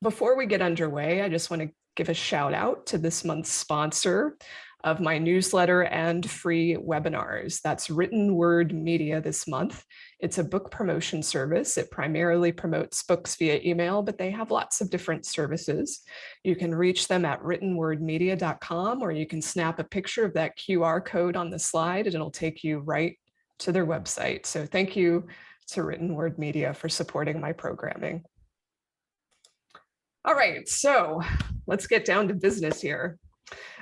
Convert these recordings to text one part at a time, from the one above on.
Before we get underway, I just want to give a shout out to this month's sponsor of my newsletter and free webinars. That's Written Word Media this month. It's a book promotion service. It primarily promotes books via email, but they have lots of different services. You can reach them at writtenwordmedia.com, or you can snap a picture of that QR code on the slide and it'll take you right to their website. So thank you to Written Word Media for supporting my programming. All right, so let's get down to business here.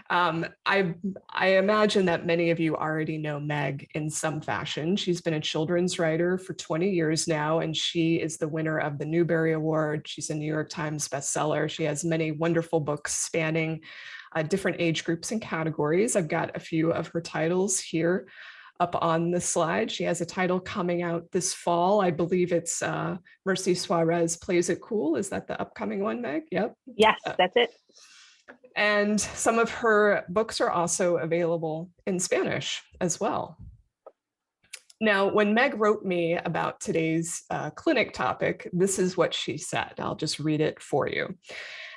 I imagine that many of you already know Meg in some fashion. She's been a children's writer for 20 years now, and she is the winner of the Newbery Award. She's a New York Times bestseller. She has many wonderful books spanning different age groups and categories. I've got a few of her titles here up on the slide. She has a title coming out this fall. I believe it's Merci Suarez Plays It Cool. Is that the upcoming one, Meg? Yep. Yes, that's it. And some of her books are also available in Spanish as well. Now, when Meg wrote me about today's clinic topic, this is what she said. I'll just read it for you.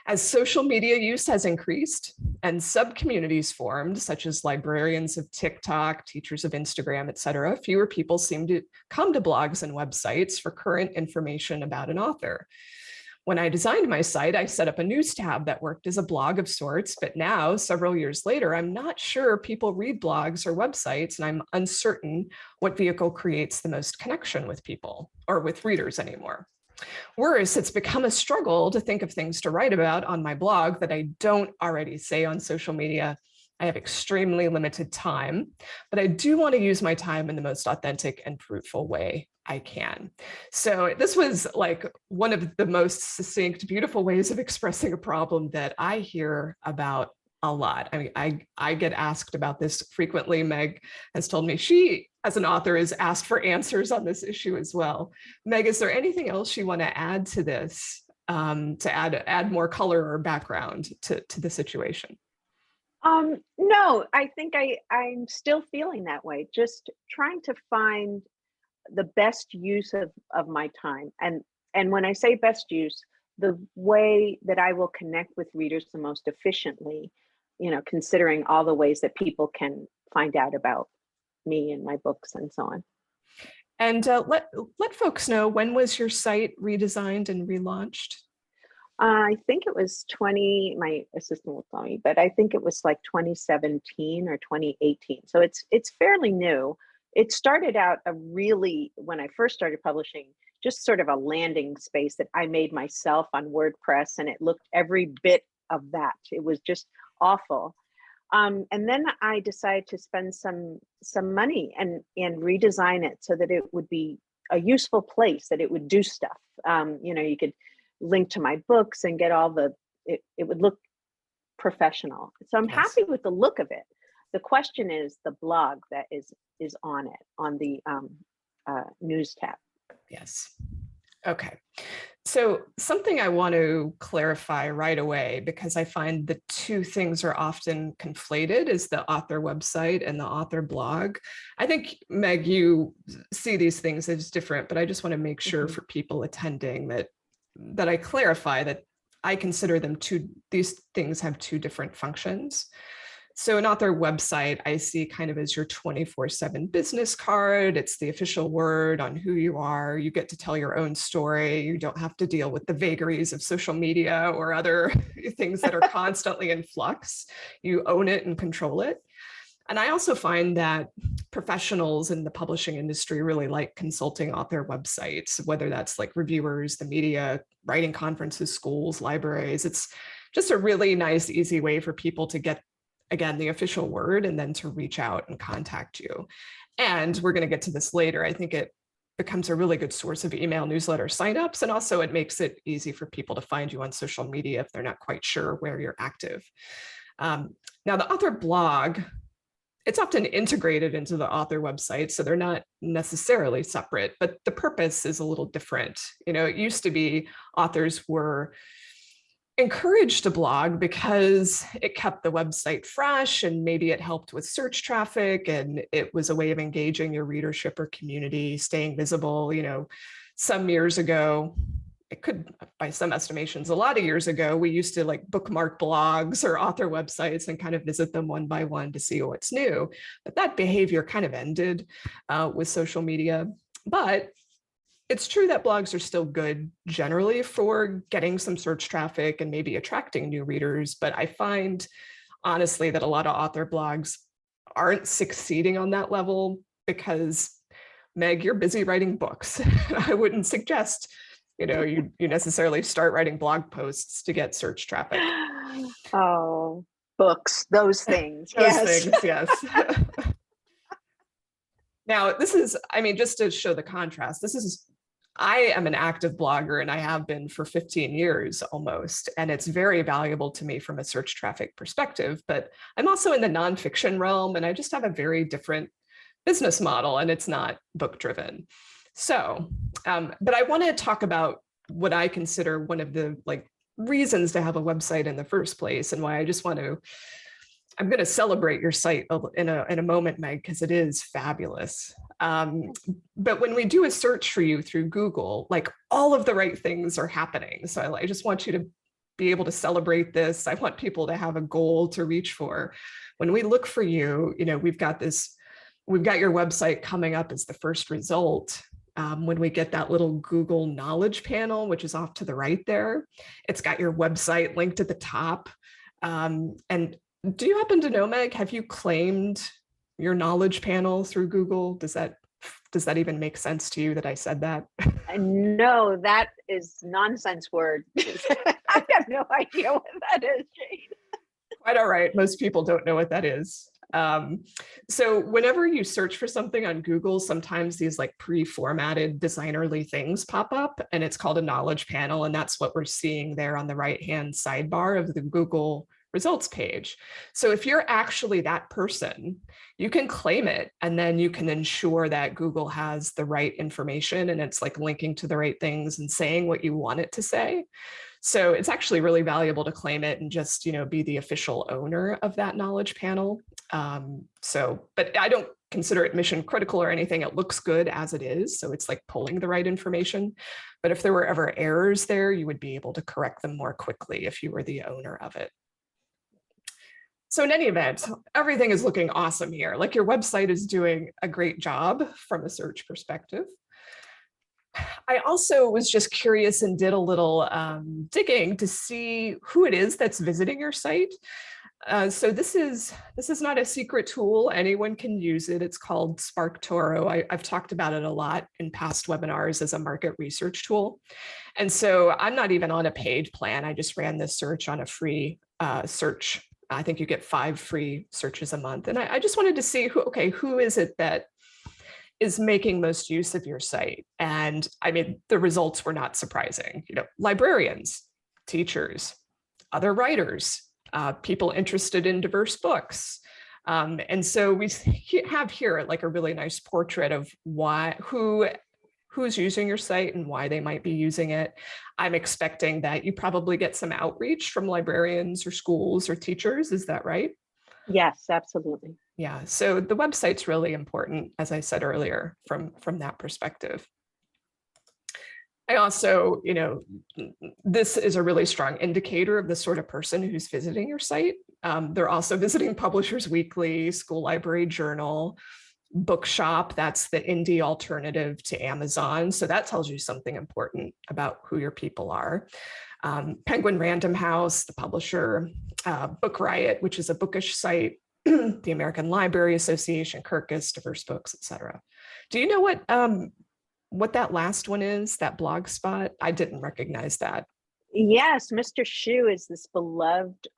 As social media use has increased and sub-communities formed, such as librarians of TikTok, teachers of Instagram, et cetera, fewer people seem to come to blogs and websites for current information about an author. When I designed my site, I set up a news tab that worked as a blog of sorts, but now, several years later, I'm not sure people read blogs or websites, and I'm uncertain what vehicle creates the most connection with people, or with readers anymore. Worse, it's become a struggle to think of things to write about on my blog that I don't already say on social media. I have extremely limited time, but I do want to use my time in the most authentic and fruitful way I can. So this was like one of the most succinct, beautiful ways of expressing a problem that I hear about a lot. I mean, I get asked about this frequently. Meg has told me she, as an author, is asked for answers on this issue as well. Meg, is there anything else you want to add to this, to add more color or background to the situation? No, I think I'm still feeling that way, just trying to find the best use of my time. And when I say best use, the way that I will connect with readers the most efficiently, considering all the ways that people can find out about me and my books and so on. And let folks know, when was your site redesigned and relaunched? I think it was my assistant will tell me, but I think it was like 2017 or 2018. So it's fairly new. It started out when I first started publishing, just sort of a landing space that I made myself on WordPress, and it looked every bit of that. It was just awful. And then I decided to spend some money and redesign it so that it would be a useful place, that it would do stuff. You could link to my books and get it would look professional. So I'm happy with the look of it. The question is the blog that is on it, on the news tab. Yes. Okay. So something I want to clarify right away, because I find the two things are often conflated, is the author website and the author blog. I think, Meg, you see these things as different, but I just want to make sure for people attending that I clarify that I consider these things have two different functions. So an author website, I see kind of as your 24/7 business card. It's the official word on who you are. You get to tell your own story. You don't have to deal with the vagaries of social media or other things that are constantly in flux. You own it and control it. And I also find that professionals in the publishing industry really like consulting author websites, whether that's like reviewers, the media, writing conferences, schools, libraries. It's just a really nice, easy way for people to get, again, the official word and then to reach out and contact you. And we're going to get to this later. I think it becomes a really good source of email newsletter signups. And also it makes it easy for people to find you on social media if they're not quite sure where you're active. Now, the author blog, it's often integrated into the author website, so they're not necessarily separate, but the purpose is a little different. It used to be authors were encouraged to blog because it kept the website fresh and maybe it helped with search traffic, and it was a way of engaging your readership or community, staying visible. Some years ago, it could, by some estimations, a lot of years ago, we used to like bookmark blogs or author websites and kind of visit them one by one to see what's new. But that behavior kind of ended with social media. But it's true that blogs are still good generally for getting some search traffic and maybe attracting new readers. But I find, honestly, that a lot of author blogs aren't succeeding on that level because, Meg, you're busy writing books. I wouldn't suggest you necessarily start writing blog posts to get search traffic. Oh, books, those things. Those Yes. things, yes. Now, this is, I mean, just to show the contrast, I am an active blogger and I have been for 15 years almost, and it's very valuable to me from a search traffic perspective, but I'm also in the nonfiction realm and I just have a very different business model and it's not book driven. So, but I want to talk about what I consider one of the reasons to have a website in the first place, and why I'm going to celebrate your site in a moment, Meg, because it is fabulous. But when we do a search for you through Google, all of the right things are happening. So I just want you to be able to celebrate this. I want people to have a goal to reach for. When we look for you, we've got your website coming up as the first result. When we get that little Google knowledge panel, which is off to the right there, it's got your website linked at the top. And do you happen to know, Meg, have you claimed your knowledge panel through Google? Does that even make sense to you that I said that? No, that is nonsense word. I have no idea what that is, Jane. Quite all right. Most people don't know what that is. So whenever you search for something on Google, sometimes these pre-formatted designerly things pop up, and it's called a knowledge panel. And that's what we're seeing there on the right-hand sidebar of the Google results page. So if you're actually that person, you can claim it, and then you can ensure that Google has the right information and it's linking to the right things and saying what you want it to say. So it's actually really valuable to claim it and just, be the official owner of that knowledge panel. But I don't consider it mission critical or anything. It looks good as it is. So it's pulling the right information. But if there were ever errors there, you would be able to correct them more quickly if you were the owner of it. So in any event, everything is looking awesome here. Your website is doing a great job from a search perspective. I also was just curious and did a little digging to see who it is that's visiting your site. So this is not a secret tool. Anyone can use it. It's called SparkToro. I've talked about it a lot in past webinars as a market research tool. And so I'm not even on a paid plan. I just ran this search on a free search. I think you get 5 free searches a month. And I just wanted to see who is it that is making most use of your site? And I mean, the results were not surprising. Librarians, teachers, other writers, people interested in diverse books. And so we have here a really nice portrait of who's using your site and why they might be using it. I'm expecting that you probably get some outreach from librarians or schools or teachers. Is that right? Yes, absolutely. Yeah, so the website's really important, as I said earlier, from that perspective. I also, this is a really strong indicator of the sort of person who's visiting your site. They're also visiting Publishers Weekly, School Library Journal, Bookshop. That's the indie alternative to Amazon. So that tells you something important about who your people are. Penguin Random House, the publisher, Book Riot, which is a bookish site, the American Library Association, Kirkus, Diverse Books, etc. Do you know what that last one is, that blog spot? I didn't recognize that. Yes, Mr. Shu is this beloved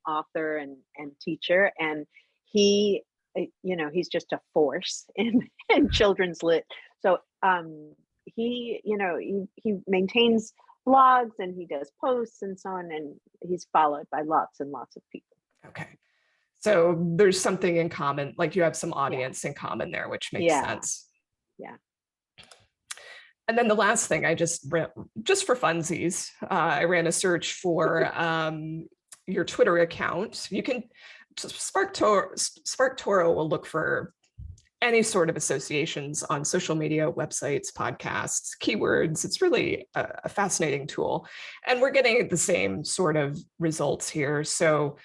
author and teacher, and he, he's just a force in children's lit. So he maintains blogs and he does posts and so on, and he's followed by lots and lots of people. Okay. So there's something in common, you have some audience in common there, which makes sense. Yeah. And then the last thing I just for funsies, I ran a search for your Twitter account. You can, SparkToro will look for any sort of associations on social media, websites, podcasts, keywords. It's really a fascinating tool. And we're getting the same sort of results here. So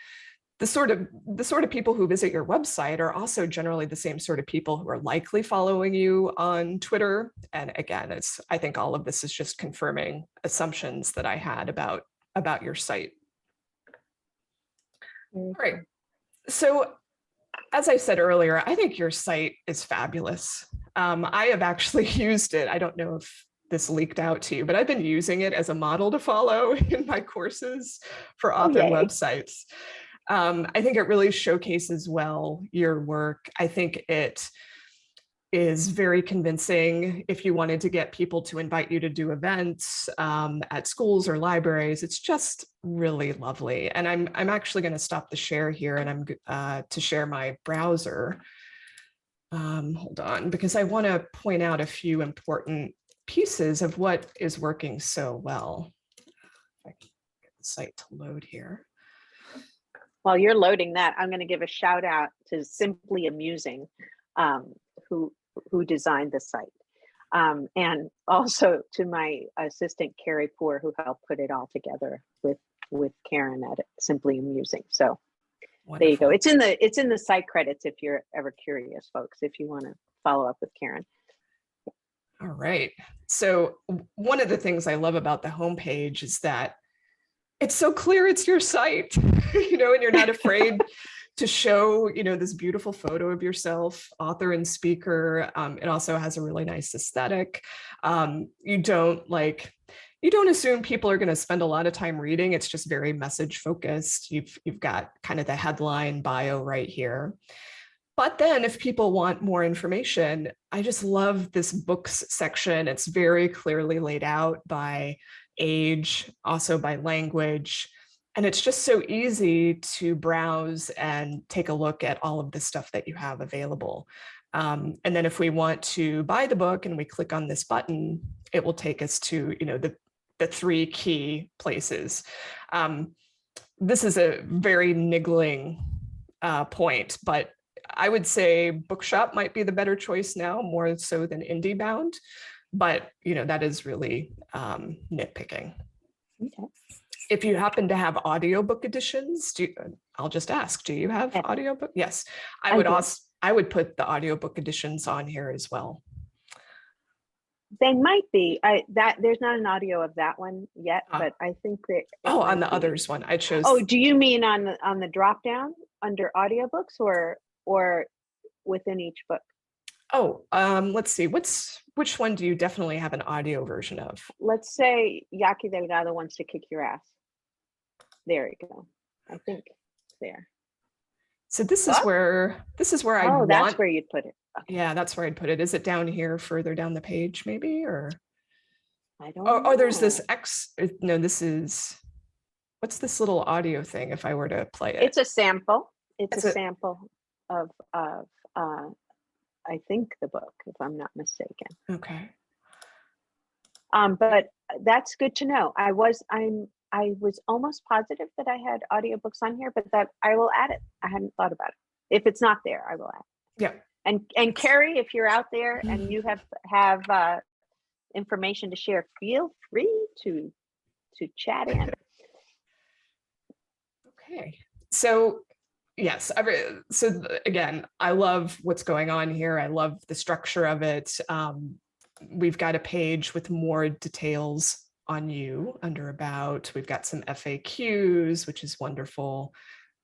the sort of people who visit your website are also generally the same sort of people who are likely following you on Twitter. And again, I think all of this is just confirming assumptions that I had about your site. All right. So as I said earlier, I think your site is fabulous. I have actually used it. I don't know if this leaked out to you, but I've been using it as a model to follow in my courses for author websites. I think it really showcases well your work. I think it is very convincing if you wanted to get people to invite you to do events at schools or libraries. It's just really lovely. And I'm actually going to stop the share here, and I'm to share my browser. Hold on, because I want to point out a few important pieces of what is working so well. If I can get the site to load here. While you're loading that, I'm going to give a shout out to Simply Amusing, who designed the site. And also to my assistant, Carrie Poor, who helped put it all together with Karen at Simply Amusing. So wonderful. There you go. It's in the site credits if you're ever curious, folks, if you want to follow up with Karen. All right. So one of the things I love about the homepage is that it's so clear it's your site, and you're not afraid to show, this beautiful photo of yourself, author and speaker. It also has a really nice aesthetic. You don't assume people are going to spend a lot of time reading. It's just very message focused. You've got kind of the headline bio right here. But then if people want more information, I just love this books section. It's very clearly laid out by age, also by language. And it's just so easy to browse and take a look at all of the stuff that you have available. And then if we want to buy the book and we click on this button, it will take us to, the three key places. This is a very niggling point, but I would say Bookshop might be the better choice now, more so than IndieBound. But, that is really nitpicking. Okay. If you happen to have audiobook editions, I'll just ask, do you have audiobook? Yes, I would put the audiobook editions on here as well. They might be. There's not an audio of that one yet, but I think that. On the others one, I chose. Oh, do you mean on the drop down under audiobooks or within each book? Oh, let's see. Which one do you definitely have an audio version of? Let's say Yaqui Delgado Wants to Kick Your Ass. There you go. I think there. So this is where I want. That's where you'd put it. Okay. Yeah, that's where I'd put it. Is it down here, further down the page, maybe, or? I don't know. Oh, there's this No, this is. What's this little audio thing? If I were to play it, it's a sample. It's a sample of I think the book, if I'm not mistaken. Okay. But that's good to know. I was almost positive that I had audiobooks on here, but that I will add it. I hadn't thought about it. If it's not there, I will add it. Yeah. And Carrie, if you're out there and you have information to share, feel free to chat in. Okay. So yes, so again, I love what's going on here. I love the structure of it. We've got a page with more details on you under About. We've got some FAQs, which is wonderful.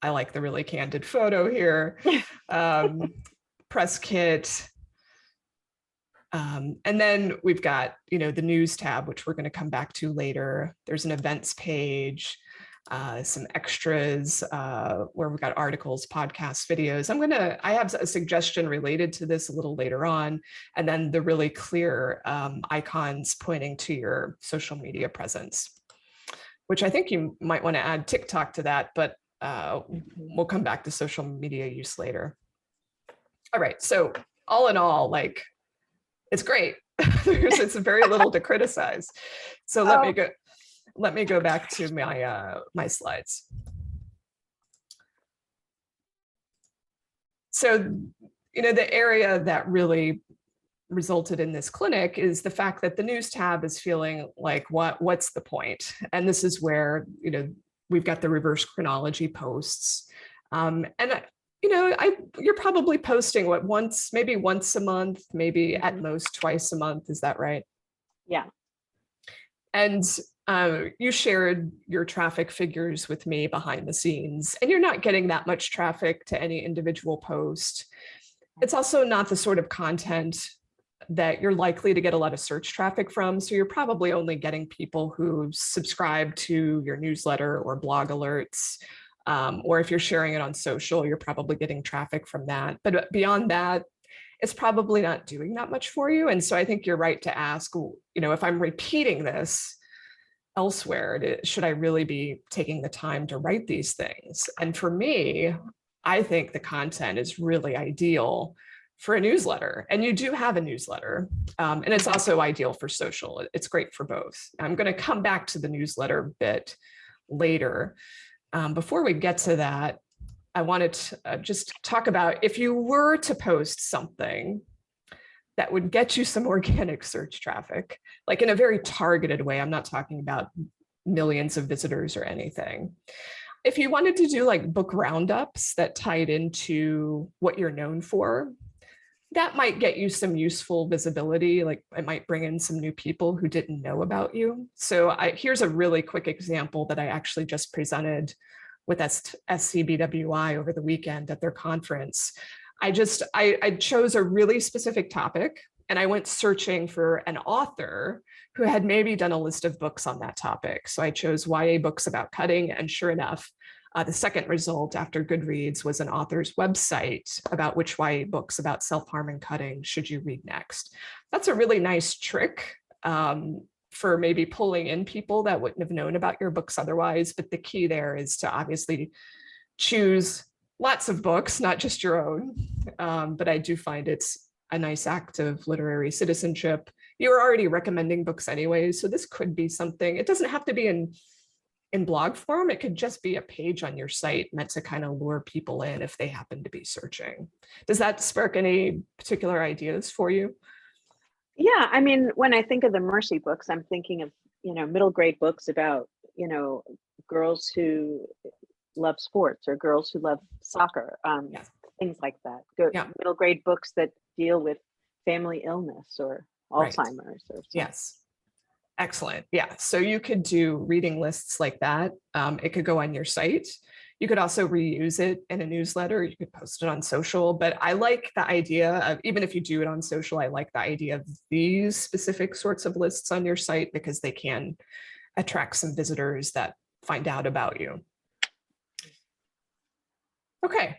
I like the really candid photo here. Press kit. And then we've got, the news tab, which we're going to come back to later. There's an events page. Some extras where we've got articles, podcasts, videos. I have a suggestion related to this a little later on, and then the really clear icons pointing to your social media presence, which I think you might want to add TikTok to that, but we'll come back to social media use later. All right, so all in all, it's great. It's very little to criticize. So let me go back to my slides. So, the area that really resulted in this clinic is the fact that the news tab is feeling like, what's the point? And this is where, we've got the reverse chronology posts. And you're probably posting maybe once a month, maybe at most twice a month. Is that right? Yeah. And you shared your traffic figures with me behind the scenes, and you're not getting that much traffic to any individual post. It's also not the sort of content that you're likely to get a lot of search traffic from. So you're probably only getting people who subscribe to your newsletter or blog alerts. Or if you're sharing it on social, you're probably getting traffic from that. But beyond that, it's probably not doing that much for you. And so I think you're right to ask, if I'm repeating this elsewhere, should I really be taking the time to write these things? And for me, I think the content is really ideal for a newsletter. And you do have a newsletter, and it's also ideal for social. It's great for both. I'm going to come back to the newsletter bit later. Before we get to that, I wanted to just talk about if you were to post something that would get you some organic search traffic, like in a very targeted way. I'm not talking about millions of visitors or anything. If you wanted to do like book roundups that tied into what you're known for, that might get you some useful visibility. Like it might bring in some new people who didn't know about you. So here's a really quick example that I actually just presented with SCBWI over the weekend at their conference. I chose a really specific topic, and I went searching for an author who had maybe done a list of books on that topic. So I chose YA books about cutting, and sure enough, the second result after Goodreads was an author's website about which YA books about self-harm and cutting should you read next. That's a really nice trick for maybe pulling in people that wouldn't have known about your books otherwise. But the key there is to obviously choose lots of books, not just your own. But I do find it's a nice act of literary citizenship. You were already recommending books anyway, so this could be something. It doesn't have to be in blog form. It could just be a page on your site meant to kind of lure people in if they happen to be searching. Does that spark any particular ideas for you? Yeah, I mean, when I think of the Mercy books, I'm thinking of, middle grade books about, girls who love sports or girls who love soccer, Yes. things like that. Yeah. Middle grade books that deal with family illness or Right. Alzheimer's or something. Yes. Excellent. Yeah. So you could do reading lists like that. It could go on your site. You could also reuse it in a newsletter. You could post it on social. But I like the idea of, even if you do it on social, I like the idea of these specific sorts of lists on your site because they can attract some visitors that find out about you. Okay.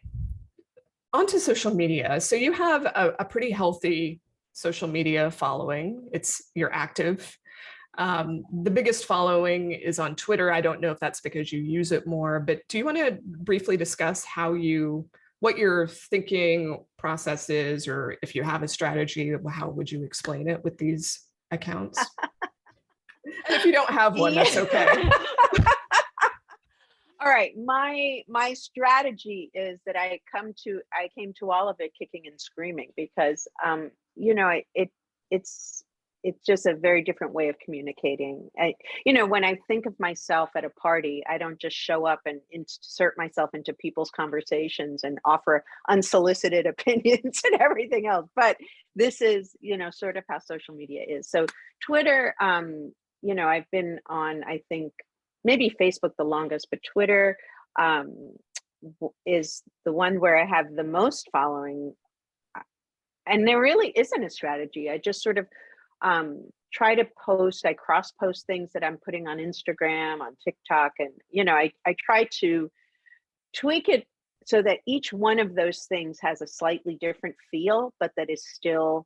Onto social media. So you have a pretty healthy social media following. You're active. The biggest following is on Twitter. I don't know if that's because you use it more, but do you want to briefly discuss what your thinking process is, or if you have a strategy, how would you explain it with these accounts? And if you don't have one, that's okay. All right, my strategy is that I came to all of it kicking and screaming because it's just a very different way of communicating. When I think of myself at a party, I don't just show up and insert myself into people's conversations and offer unsolicited opinions and everything else. But this is, sort of how social media is. So Twitter, I've been on, I think, maybe Facebook the longest, but Twitter is the one where I have the most following. And there really isn't a strategy. I just sort of try to I cross post things that I'm putting on Instagram, on TikTok. And, I try to tweak it so that each one of those things has a slightly different feel, but that is still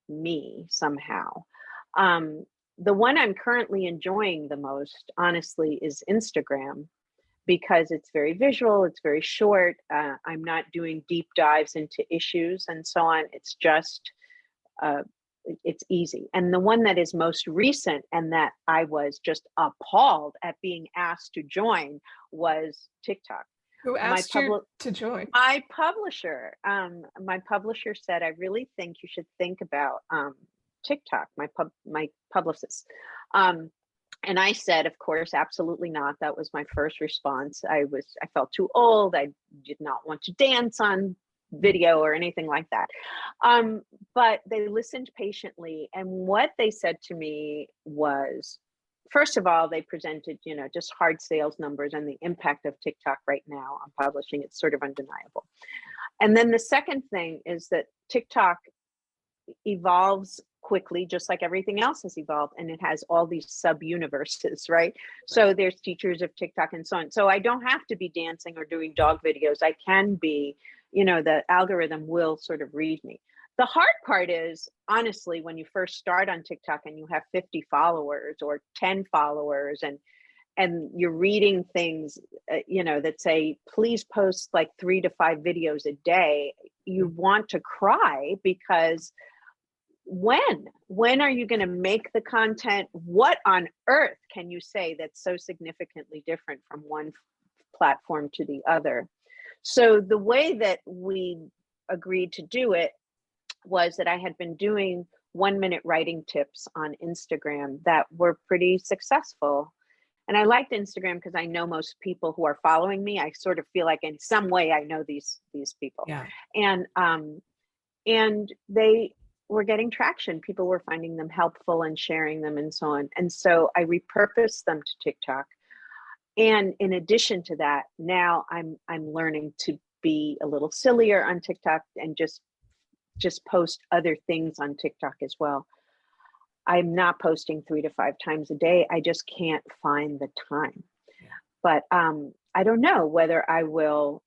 me somehow. The one I'm currently enjoying the most, honestly, is Instagram because it's very visual, it's very short. I'm not doing deep dives into issues and so on. It's just, it's easy. And the one that is most recent and that I was just appalled at being asked to join was TikTok. Who My asked you public to join? my publisher said, I really think you should think about TikTok, my publicist. Um, and I said, of course, absolutely not. That was my first response. I felt too old. I did not want to dance on video or anything like that. But they listened patiently. And what they said to me was, first of all, they presented, just hard sales numbers and the impact of TikTok right now on publishing. It's sort of undeniable. And then the second thing is that TikTok evolves quickly, just like everything else has evolved, and it has all these sub universes, right? So there's teachers of TikTok and so on. So I don't have to be dancing or doing dog videos. I can be, the algorithm will sort of read me. The hard part is, honestly, when you first start on TikTok and you have 50 followers or 10 followers, and you're reading things, that say, please post like 3 to 5 videos a day, you want to cry, because when are you going to make the content? What on earth can you say that's so significantly different from one platform to the other? So the way that we agreed to do it was that I had been doing 1-minute writing tips on Instagram that were pretty successful. And I liked Instagram because I know most people who are following me. I sort of feel like in some way I know these people. Yeah. And they were getting traction. People were finding them helpful and sharing them and so on. And so I repurposed them to TikTok. And in addition to that, now I'm learning to be a little sillier on TikTok and just post other things on TikTok as well. I'm not posting 3 to 5 times a day. I just can't find the time. But I don't know whether I will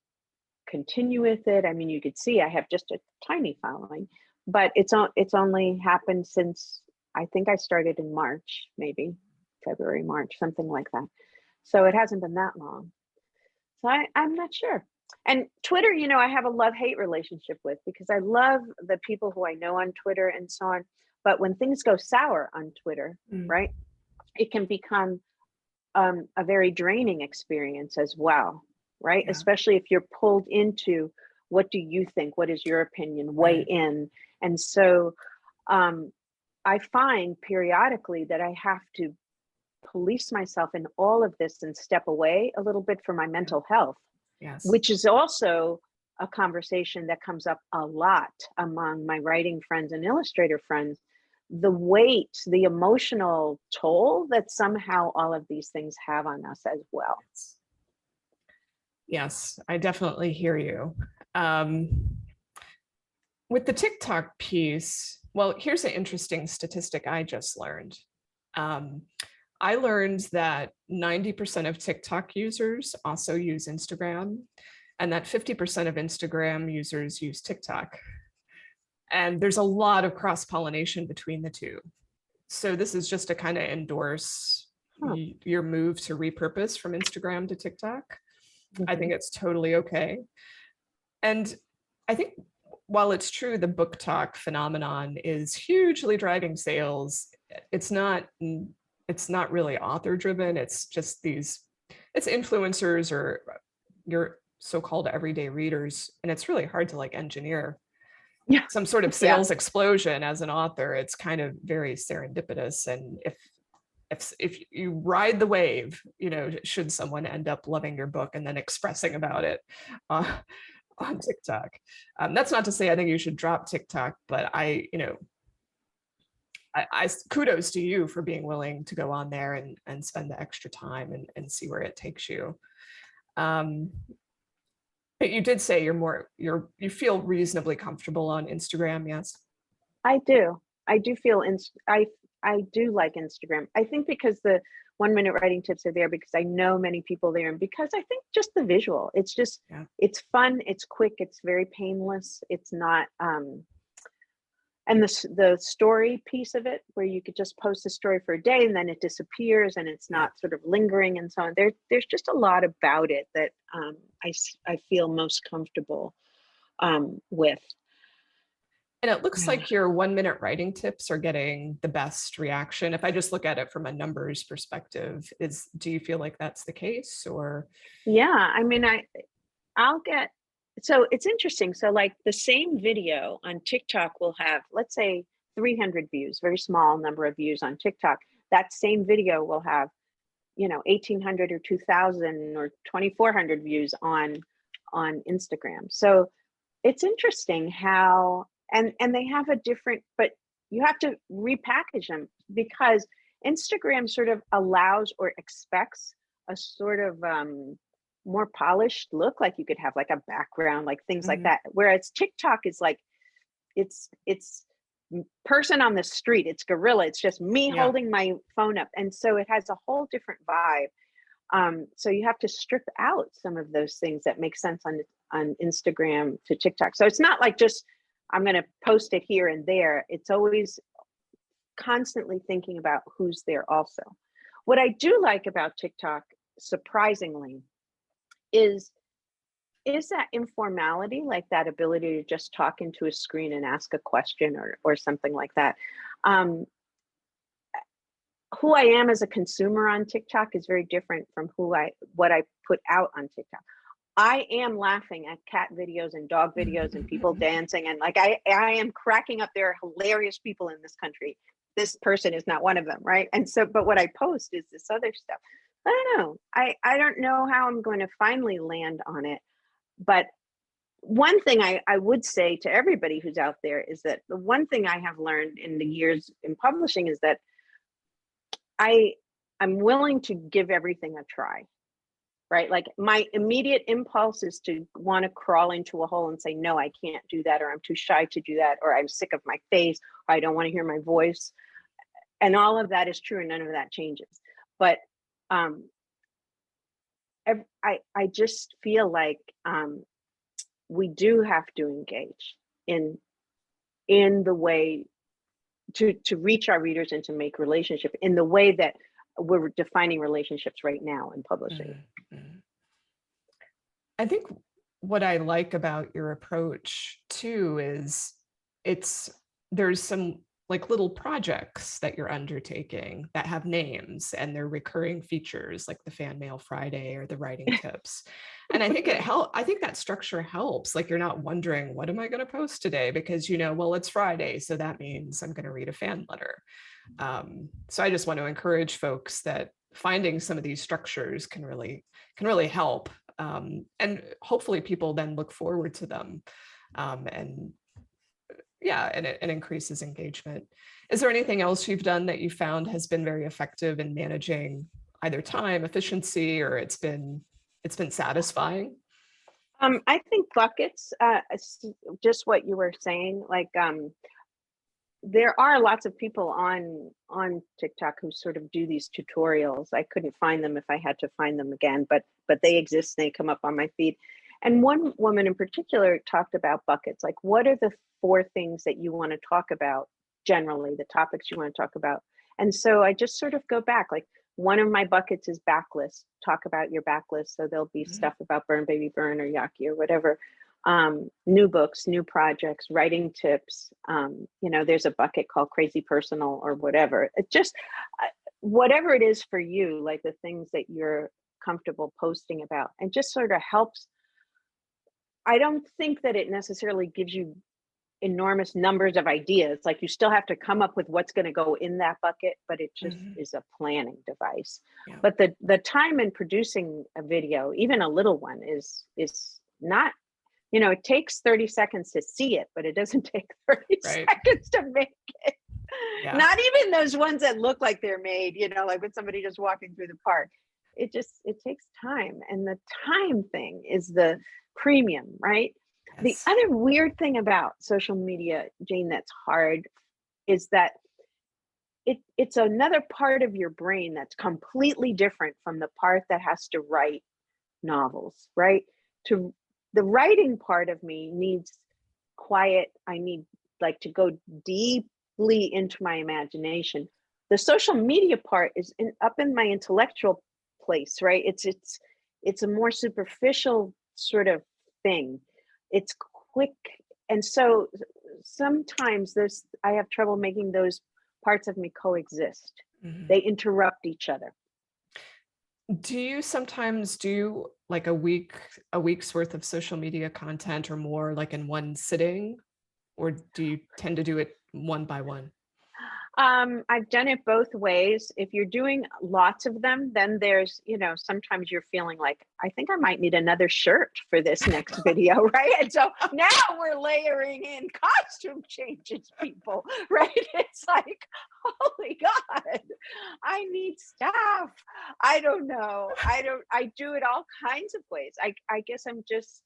continue with it. I mean, you could see I have just a tiny following, but it's only happened since, I think I started in March, maybe February, March, something like that. So it hasn't been that long. So I'm not sure. And Twitter, I have a love-hate relationship with, because I love the people who I know on Twitter and so on. But when things go sour on Twitter, right, it can become a very draining experience as well, right? Yeah. Especially if you're pulled into, what do you think? What is your opinion? Weigh in. And so I find periodically that I have to police myself in all of this and step away a little bit for my mental health. Yes. Which is also a conversation that comes up a lot among my writing friends and illustrator friends. The weight, the emotional toll that somehow all of these things have on us as well. Yes, I definitely hear you. With the TikTok piece, well, here's an interesting statistic I just learned. I learned that 90% of TikTok users also use Instagram, and that 50% of Instagram users use TikTok. And there's a lot of cross-pollination between the two. So this is just to kind of endorse your move to repurpose from Instagram to TikTok. I think it's totally okay. And I think while it's true the book talk phenomenon is hugely driving sales, it's not really author driven. It's just it's influencers or your so-called everyday readers. And it's really hard to engineer some sort of sales explosion as an author. It's kind of very serendipitous. And if you ride the wave, should someone end up loving your book and then expressing about it on TikTok. That's not to say I think you should drop TikTok, but I kudos to you for being willing to go on there and spend the extra time and see where it takes you. But you did say you feel reasonably comfortable on Instagram, yes? I do. I do feel I do like Instagram. I think because the 1-minute writing tips are there, because I know many people there, and because I think just the visual, it's just it's fun, it's quick, it's very painless. It's not and the story piece of it, where you could just post a story for a day and then it disappears and it's not sort of lingering and so on. There's just a lot about it that I feel most comfortable with. And it looks like your 1-minute writing tips are getting the best reaction. If I just look at it from a numbers perspective, do you feel like that's the case? Or yeah, I mean, I'll get, so it's interesting. So like the same video on TikTok will have, let's say 300 views, very small number of views on TikTok. That same video will have, 1,800 or 2,000 or 2,400 views on Instagram. So it's interesting how, and they have a different, but you have to repackage them because Instagram sort of allows or expects a sort of more polished look, like you could have like a background, like things like Mhm. that. Whereas TikTok is like, it's person on the street, it's guerrilla, it's just me Yeah. holding my phone up. And so it has a whole different vibe. So you have to strip out some of those things that make sense on Instagram to TikTok. So it's not like just I'm going to post it here and there. It's always constantly thinking about who's there also. What I do like about TikTok, surprisingly, is that informality, like that ability to just talk into a screen and ask a question or something like that. Um, who I am as a consumer on TikTok is very different from what I put out on TikTok. I am laughing at cat videos and dog videos and people dancing, and like I am cracking up. There are hilarious people in this country. This person is not one of them, right? And so, but what I post is this other stuff. I don't know. I don't know how I'm going to finally land on it. But one thing I would say to everybody who's out there is that the one thing I have learned in the years in publishing is that I'm willing to give everything a try, right? Like my immediate impulse is to want to crawl into a hole and say, no, I can't do that, or I'm too shy to do that, or I'm sick of my face, or I don't want to hear my voice. And all of that is true, and none of that changes. But um, I just feel like we do have to engage in the way to reach our readers and to make relationship in the way that we're defining relationships right now in publishing. Mhm. Mhm. I think what I like about your approach too is it's there's some like little projects that you're undertaking that have names and they're recurring features like the fan mail Friday or the writing tips. And I think I think that structure helps. Like you're not wondering, what am I going to post today? Because well, it's Friday, so that means I'm going to read a fan letter. So I just want to encourage folks that finding some of these structures can really help, and hopefully people then look forward to them, and yeah, and it increases engagement. Is there anything else you've done that you found has been very effective in managing either time, efficiency, or it's been satisfying? I think buckets, just what you were saying, like there are lots of people on TikTok who sort of do these tutorials. I couldn't find them if I had to find them again, but they exist. They come up on my feed. And one woman in particular talked about buckets. Like, what are the 4 things that you want to talk about generally, the topics you want to talk about? And so I just sort of go back. Like, one of my buckets is backlist. Talk about your backlist. So there'll be Mhm. stuff about Burn Baby Burn or Yaki or whatever. New books, new projects, writing tips. There's a bucket called Crazy Personal or whatever. It just whatever it is for you, like the things that you're comfortable posting about, and just sort of helps. I don't think that it necessarily gives you enormous numbers of ideas. Like you still have to come up with what's going to go in that bucket, but it just Mhm. is a planning device. Yeah. But the time in producing a video, even a little one, is not, it takes 30 seconds to see it, but it doesn't take 30 Right. seconds to make it. Yeah. Not even those ones that look like they're made, like with somebody just walking through the park. It takes time. And the time thing is the premium, right? The Yes. other weird thing about social media, Jane, that's hard is that it's another part of your brain that's completely different from the part that has to write novels, right? To the writing part of me needs quiet. I need like to go deeply into my imagination. The social media part is up in my intellectual place, right? It's a more superficial sort of thing. It's quick, and so sometimes I have trouble making those parts of me coexist. Mhm. They interrupt each other. Do you sometimes do like a week's worth of social media content or more like in one sitting? Or do you tend to do it one by one? I've done it both ways. If you're doing lots of them, then there's, sometimes you're feeling like, I think I might need another shirt for this next video, right? And so now we're layering in costume changes, people, right? It's like, holy God, I need staff. I don't know. I do it all kinds of ways. I guess I'm just,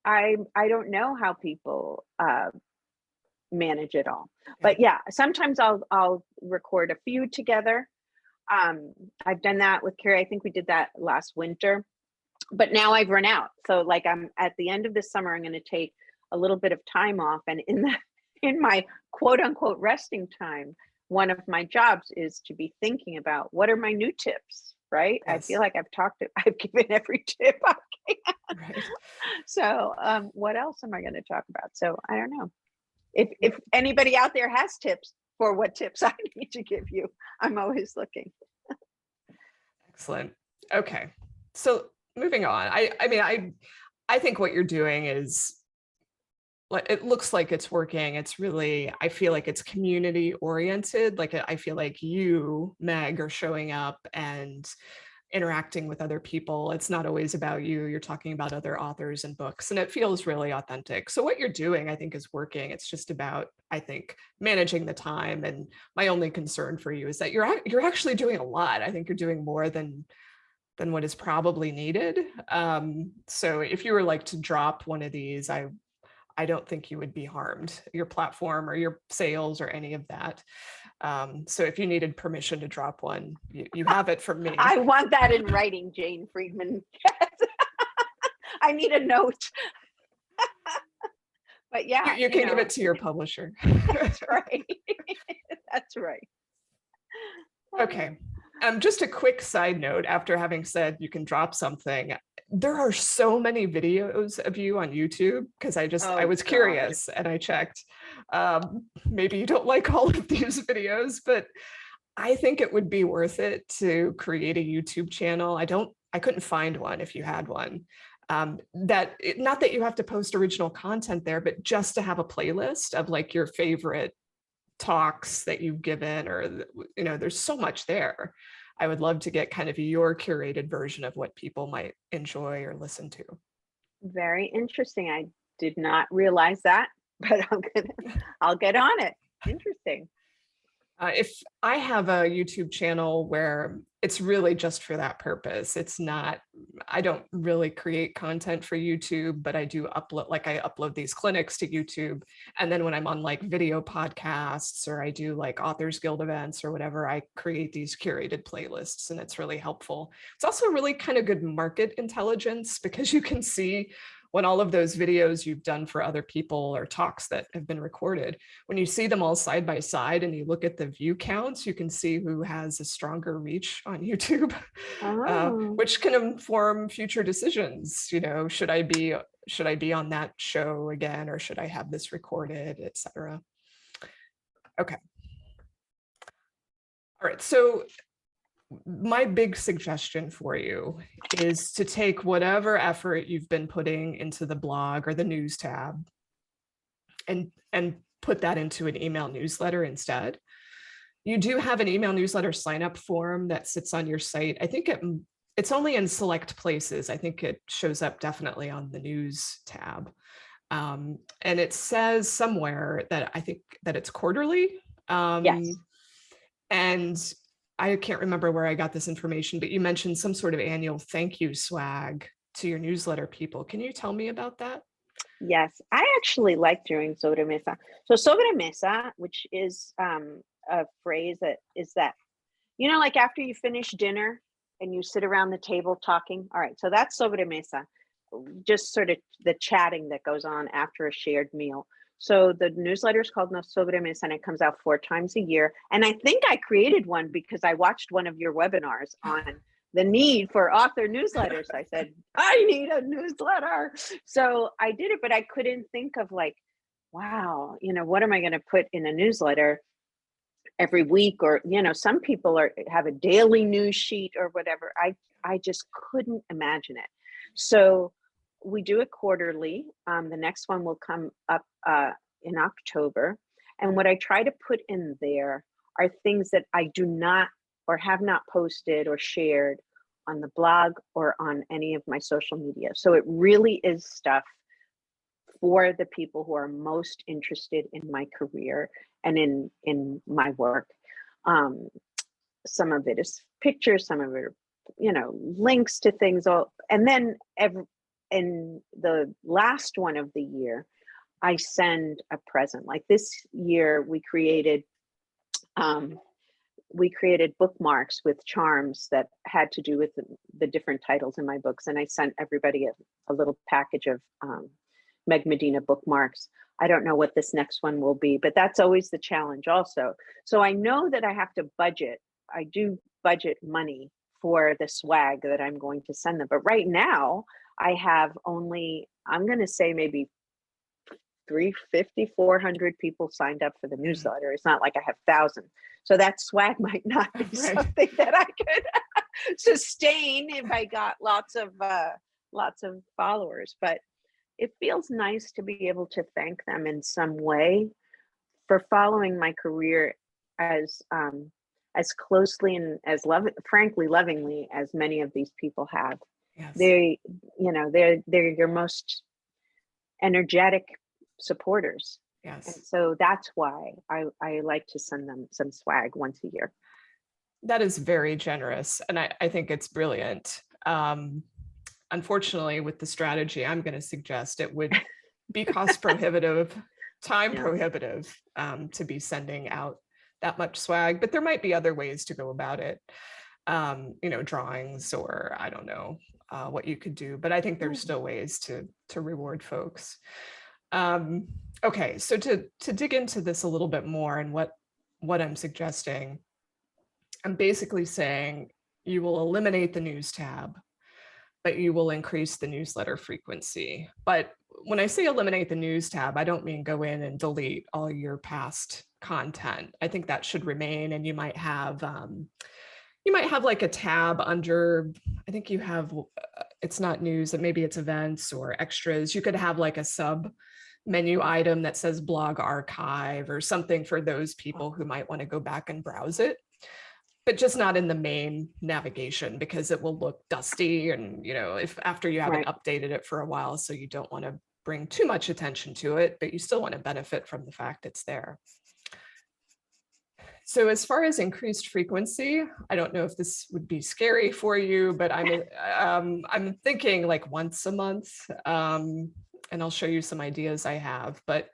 I don't know how people manage it all. Yeah. But yeah, sometimes I'll record a few together. I've done that with Carrie. I think we did that last winter, but now I've run out. So like I'm at the end of this summer, I'm going to take a little bit of time off, and in my quote unquote resting time, one of my jobs is to be thinking about what are my new tips. Right. I feel Yes. like I've given every tip. Right. So what else am I going to talk about? So I don't know. If Yeah. anybody out there has tips for what tips I need to give you, I'm always looking. Excellent. Okay. So moving on. I mean, I think what you're doing is like it looks like it's working. It's really, I feel like it's community oriented. Like I feel like you, Meg, are showing up and interacting with other people. It's not always about you. You're talking about other authors and books, and it feels really authentic. So what you're doing, I think, is working. It's just about, I think, managing the time. And my only concern for you is that you're actually doing a lot. I think you're doing more than what is probably needed. So if you were like to drop one of these, I don't think you would be harmed, your platform or your sales or any of that. So if you needed permission to drop one, you have it from me. I want that in writing, Jane Friedman. I need a note. But yeah, You can give it to your publisher. that's right. That's right. Okay. Just a quick side note, after having said you can drop something, there are so many videos of you on YouTube because I Oh was God. curious and I checked. Maybe you don't like all of these videos, but I think it would be worth it to create a YouTube channel. I couldn't find one if you had one. Not that you have to post original content there, but just to have a playlist of like your favorite talks that you've given, or there's so much there. I would love to get kind of your curated version of what people might enjoy or listen to. Very interesting. I did not realize that, but I'll get on it. Interesting. If I have a YouTube channel where it's really just for that purpose, I don't really create content for YouTube, but I do I upload these clinics to YouTube. And then when I'm on like video podcasts or I do like Authors Guild events or whatever, I create these curated playlists, and it's really helpful. It's also really kind of good market intelligence because you can see when all of those videos you've done for other people or talks that have been recorded, when you see them all side by side and you look at the view counts, you can see who has a stronger reach on YouTube, Oh, which can inform future decisions. Should I be on that show again, or should I have this recorded, etc. Okay. All right. So my big suggestion for you is to take whatever effort you've been putting into the blog or the news tab and put that into an email newsletter instead. You do have an email newsletter sign up form that sits on your site. I think it's only in select places. I think it shows up definitely on the news tab. And it says somewhere that I think that it's quarterly. yes. And I can't remember where I got this information, but you mentioned some sort of annual thank you swag to your newsletter people. Can you tell me about that? Yes. I actually like doing sobremesa. So sobremesa, which is a phrase that is that, like after you finish dinner and you sit around the table talking. All right. So that's sobremesa, just sort of the chatting that goes on after a shared meal. So the newsletter is called No Sobremesa, and it comes out 4 times a year. And I think I created one because I watched one of your webinars on the need for author newsletters. I said, I need a newsletter. So I did it, but I couldn't think of like, wow, what am I going to put in a newsletter? every week, or some people have a daily news sheet or whatever. I just couldn't imagine it. So we do it quarterly. The next one will come up in October, and what I try to put in there are things that I do not or have not posted or shared on the blog or on any of my social media. So it really is stuff for the people who are most interested in my career and in my work. Some of it is pictures, some of it are, links to things. And then in the last one of the year, I send a present. Like this year, we created bookmarks with charms that had to do with the different titles in my books. And I sent everybody a little package of Meg Medina bookmarks. I don't know what this next one will be, but that's always the challenge also. So I know that I have to budget. I do budget money for the swag that I'm going to send them. But right now I have only, I'm going to say maybe 350, 400 people signed up for the newsletter. It's not like I have thousands. So that swag might not be Right. something that I could sustain if I got lots of followers. But it feels nice to be able to thank them in some way for following my career as closely and as frankly lovingly as many of these people have. Yes. They're your most energetic supporters. Yes. And so that's why I like to send them some swag once a year. That is very generous. And I think it's brilliant. Unfortunately, with the strategy I'm going to suggest, it would be cost prohibitive, time prohibitive to be sending out that much swag, but there might be other ways to go about it. Drawings, or I don't know what you could do, but I think there's still ways to reward folks. Okay, so to dig into this a little bit more and what I'm suggesting, I'm basically saying you will eliminate the news tab, but you will increase the newsletter frequency. But when I say eliminate the news tab, I don't mean go in and delete all your past content. I think that should remain, and you might have like a tab under, I think you have, it's not news, and maybe it's events or extras. You could have like a sub menu item that says blog archive or something for those people who might want to go back and browse it, but just not in the main navigation, because it will look dusty. And, if after you haven't updated it for a while, so you don't want to bring too much attention to it, but you still want to benefit from the fact it's there. So as far as increased frequency, I don't know if this would be scary for you, but I'm thinking like once a month, and I'll show you some ideas I have, but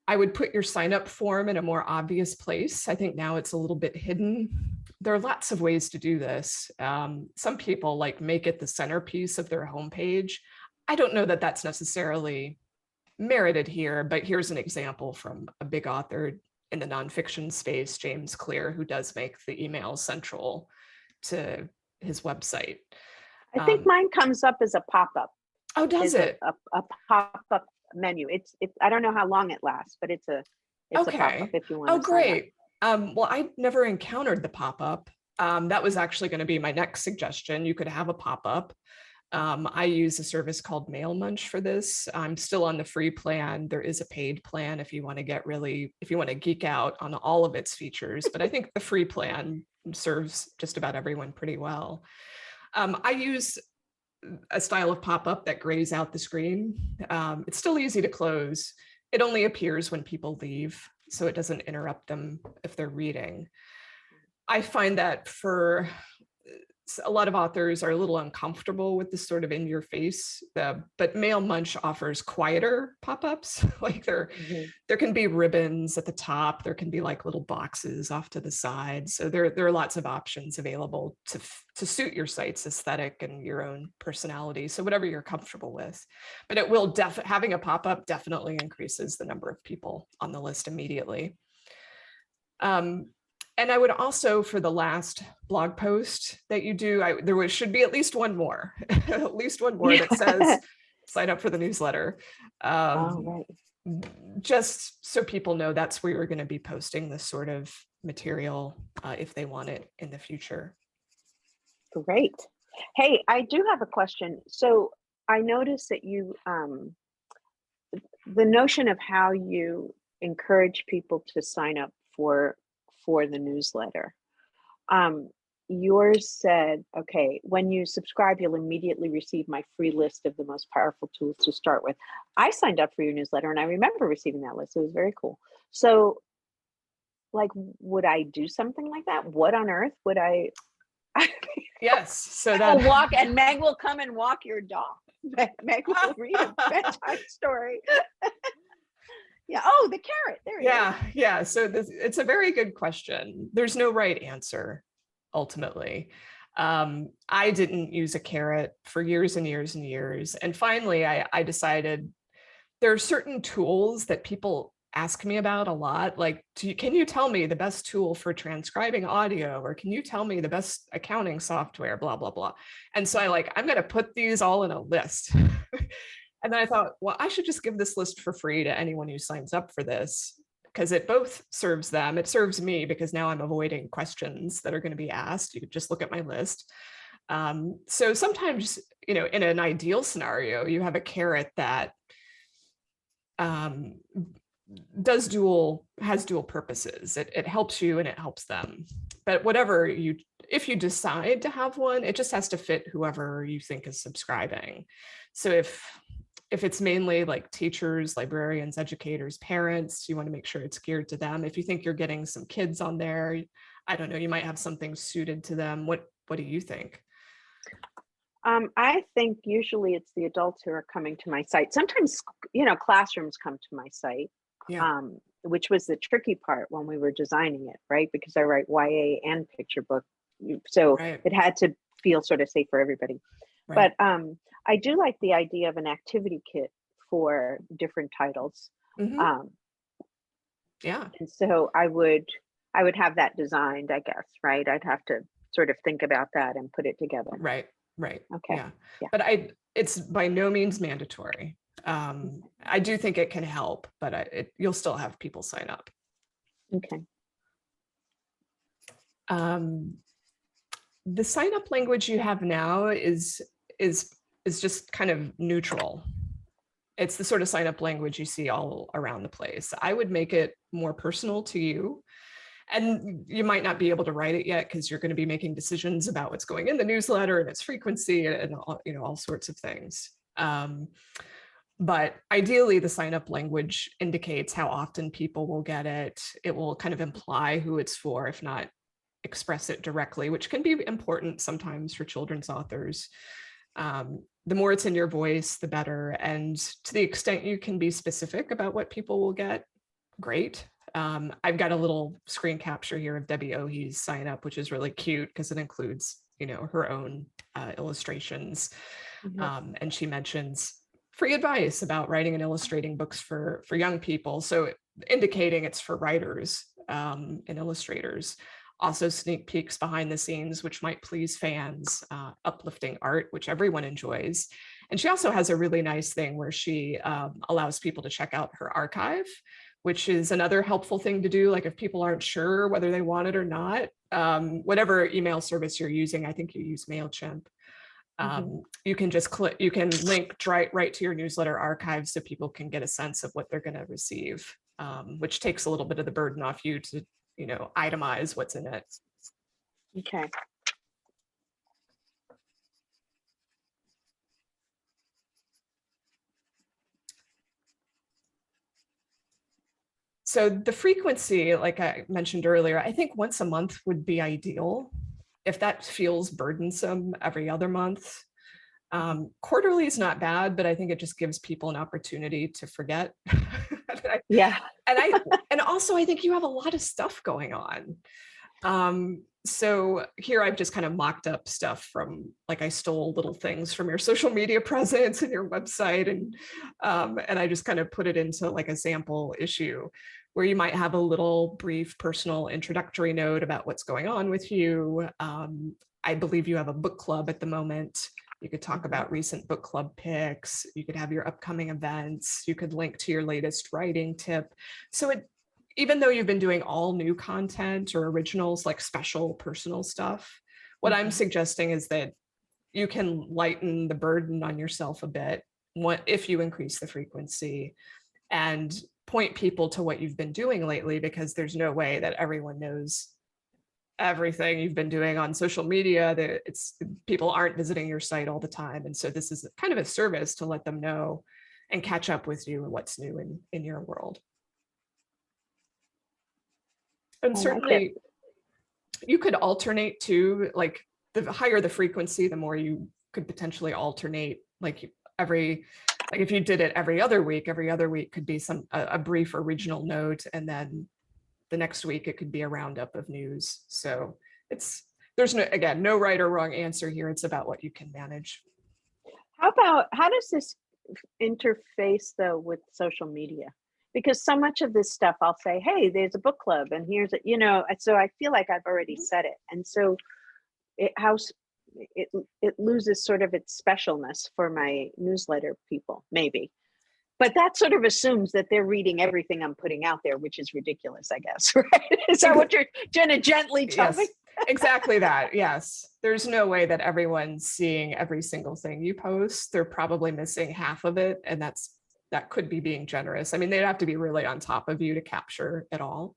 I would put your sign up form in a more obvious place. I think now it's a little bit hidden. There are lots of ways to do this. Some people make it the centerpiece of their homepage. I don't know that that's necessarily merited here, but here's an example from a big author in the nonfiction space, James Clear, who does make the emails central to his website. I think mine comes up as a pop-up. Oh, does it? A pop-up menu. It's I don't know how long it lasts, but it's a pop-up if you want to. Oh, great. Well, I never encountered the pop-up. That was actually going to be my next suggestion. You could have a pop-up. I use a service called Mailmunch for this. I'm still on the free plan. There is a paid plan if you want to geek out on all of its features, but I think the free plan serves just about everyone pretty well. I use a style of pop-up that grays out the screen. It's still easy to close. It only appears when people leave, so it doesn't interrupt them if they're reading. I find that for a lot of authors are a little uncomfortable with this sort of in your face, but Mailmunch offers quieter pop-ups. Like there can be ribbons at the top. There can be like little boxes off to the side. So there are lots of options available to suit your site's aesthetic and your own personality. So whatever you're comfortable with, but it will having a pop-up definitely increases the number of people on the list immediately. And I would also, for the last blog post that you do, should be at least one more, at least one more that says sign up for the newsletter. Just so people know that's where you're going to be posting this sort of material if they want it in the future. Great. Hey, I do have a question. So I noticed that you, the notion of how you encourage people to sign up for the newsletter. Um, Yours said, okay, when you subscribe, you'll immediately receive my free list of the most powerful tools to start with. I signed up for your newsletter and I remember receiving that list. It was very cool. So, like, would I do something like that? What on earth would I? Yes, so Meg will that walk and Meg will come and walk your dog. Meg will read a bedtime story. Yeah. Oh, the carrot. There he is. yeah. So it's a very good question. There's no right answer, ultimately. I didn't use a carrot for years and years and years. And finally, I decided there are certain tools that people ask me about a lot. Like, can you tell me the best tool for transcribing audio? Or can you tell me the best accounting software, blah, blah, blah. And so I'm going to put these all in a list. And then I thought, well, I should just give this list for free to anyone who signs up for this, because it both serves them. It serves me because now I'm avoiding questions that are going to be asked. You could just look at my list. So sometimes, in an ideal scenario, you have a carrot that has dual purposes. It helps you and it helps them. But if you decide to have one, it just has to fit whoever you think is subscribing. So if it's mainly like teachers, librarians, educators, parents, you want to make sure it's geared to them. If you think you're getting some kids on there, I don't know, you might have something suited to them. What do you think? I think usually it's the adults who are coming to my site. Sometimes, classrooms come to my site, Yeah. Which was the tricky part when we were designing it, right? Because I write YA and picture book. So Right. it had to feel sort of safe for everybody. Right. But I do like the idea of an activity kit for different titles. Mm-hmm. Yeah. And so I would have that designed, I guess, right? I'd have to sort of think about that and put it together. Right. Okay. Yeah. Yeah. But it's by no means mandatory. I do think it can help, but you'll still have people sign up. Okay. The sign up language you have now is just kind of neutral. It's the sort of sign up language you see all around the place. I would make it more personal to you. And you might not be able to write it yet because you're going to be making decisions about what's going in the newsletter and its frequency and all sorts of things. But ideally, the sign up language indicates how often people will get it. It will kind of imply who it's for, if not express it directly, which can be important sometimes for children's authors. The more it's in your voice, the better. And to the extent you can be specific about what people will get, great. I've got a little screen capture here of Debbie Ohi's sign up, which is really cute because it includes, her own illustrations. Mm-hmm. And she mentions free advice about writing and illustrating books for young people. So indicating it's for writers and illustrators. Also sneak peeks behind the scenes, which might please fans, uplifting art, which everyone enjoys. And she also has a really nice thing where she allows people to check out her archive, which is another helpful thing to do. Like if people aren't sure whether they want it or not, whatever email service you're using, I think you use MailChimp. You can just you can link right to your newsletter archive so people can get a sense of what they're going to receive, which takes a little bit of the burden off you to, itemize what's in it. Okay. So the frequency, like I mentioned earlier, I think once a month would be ideal. If that feels burdensome, every other month. Quarterly is not bad, but I think it just gives people an opportunity to forget. Yeah. And also I think you have a lot of stuff going on. So here I've just kind of mocked up stuff from, like, I stole little things from your social media presence and your website, and I just kind of put it into like a sample issue where you might have a little brief personal introductory note about what's going on with you. I believe you have a book club at the moment. You could talk about recent book club picks. You could have your upcoming events. You could link to your latest writing tip. So even though you've been doing all new content or originals, like special personal stuff, what I'm suggesting is that you can lighten the burden on yourself a bit if you increase the frequency and point people to what you've been doing lately, because there's no way that everyone knows everything you've been doing on social media. That it's people aren't visiting your site all the time. And so this is kind of a service to let them know and catch up with you and what's new in your world. And certainly you could alternate too, like the higher the frequency, the more you could potentially alternate, like if you did it every other week could be a brief or regional note, and then the next week it could be a roundup of news. So there's no right or wrong answer here. It's about what you can manage. How does this interface though with social media? Because so much of this stuff I'll say, hey, there's a book club and here's so I feel like I've already said it. And so it loses sort of its specialness for my newsletter people, maybe. But that sort of assumes that they're reading everything I'm putting out there, which is ridiculous, I guess, right? Is that what you're going to gently tell me? Exactly that. Yes. There's no way that everyone's seeing every single thing you post. They're probably missing half of it. And that could be being generous. I mean, they'd have to be really on top of you to capture it all.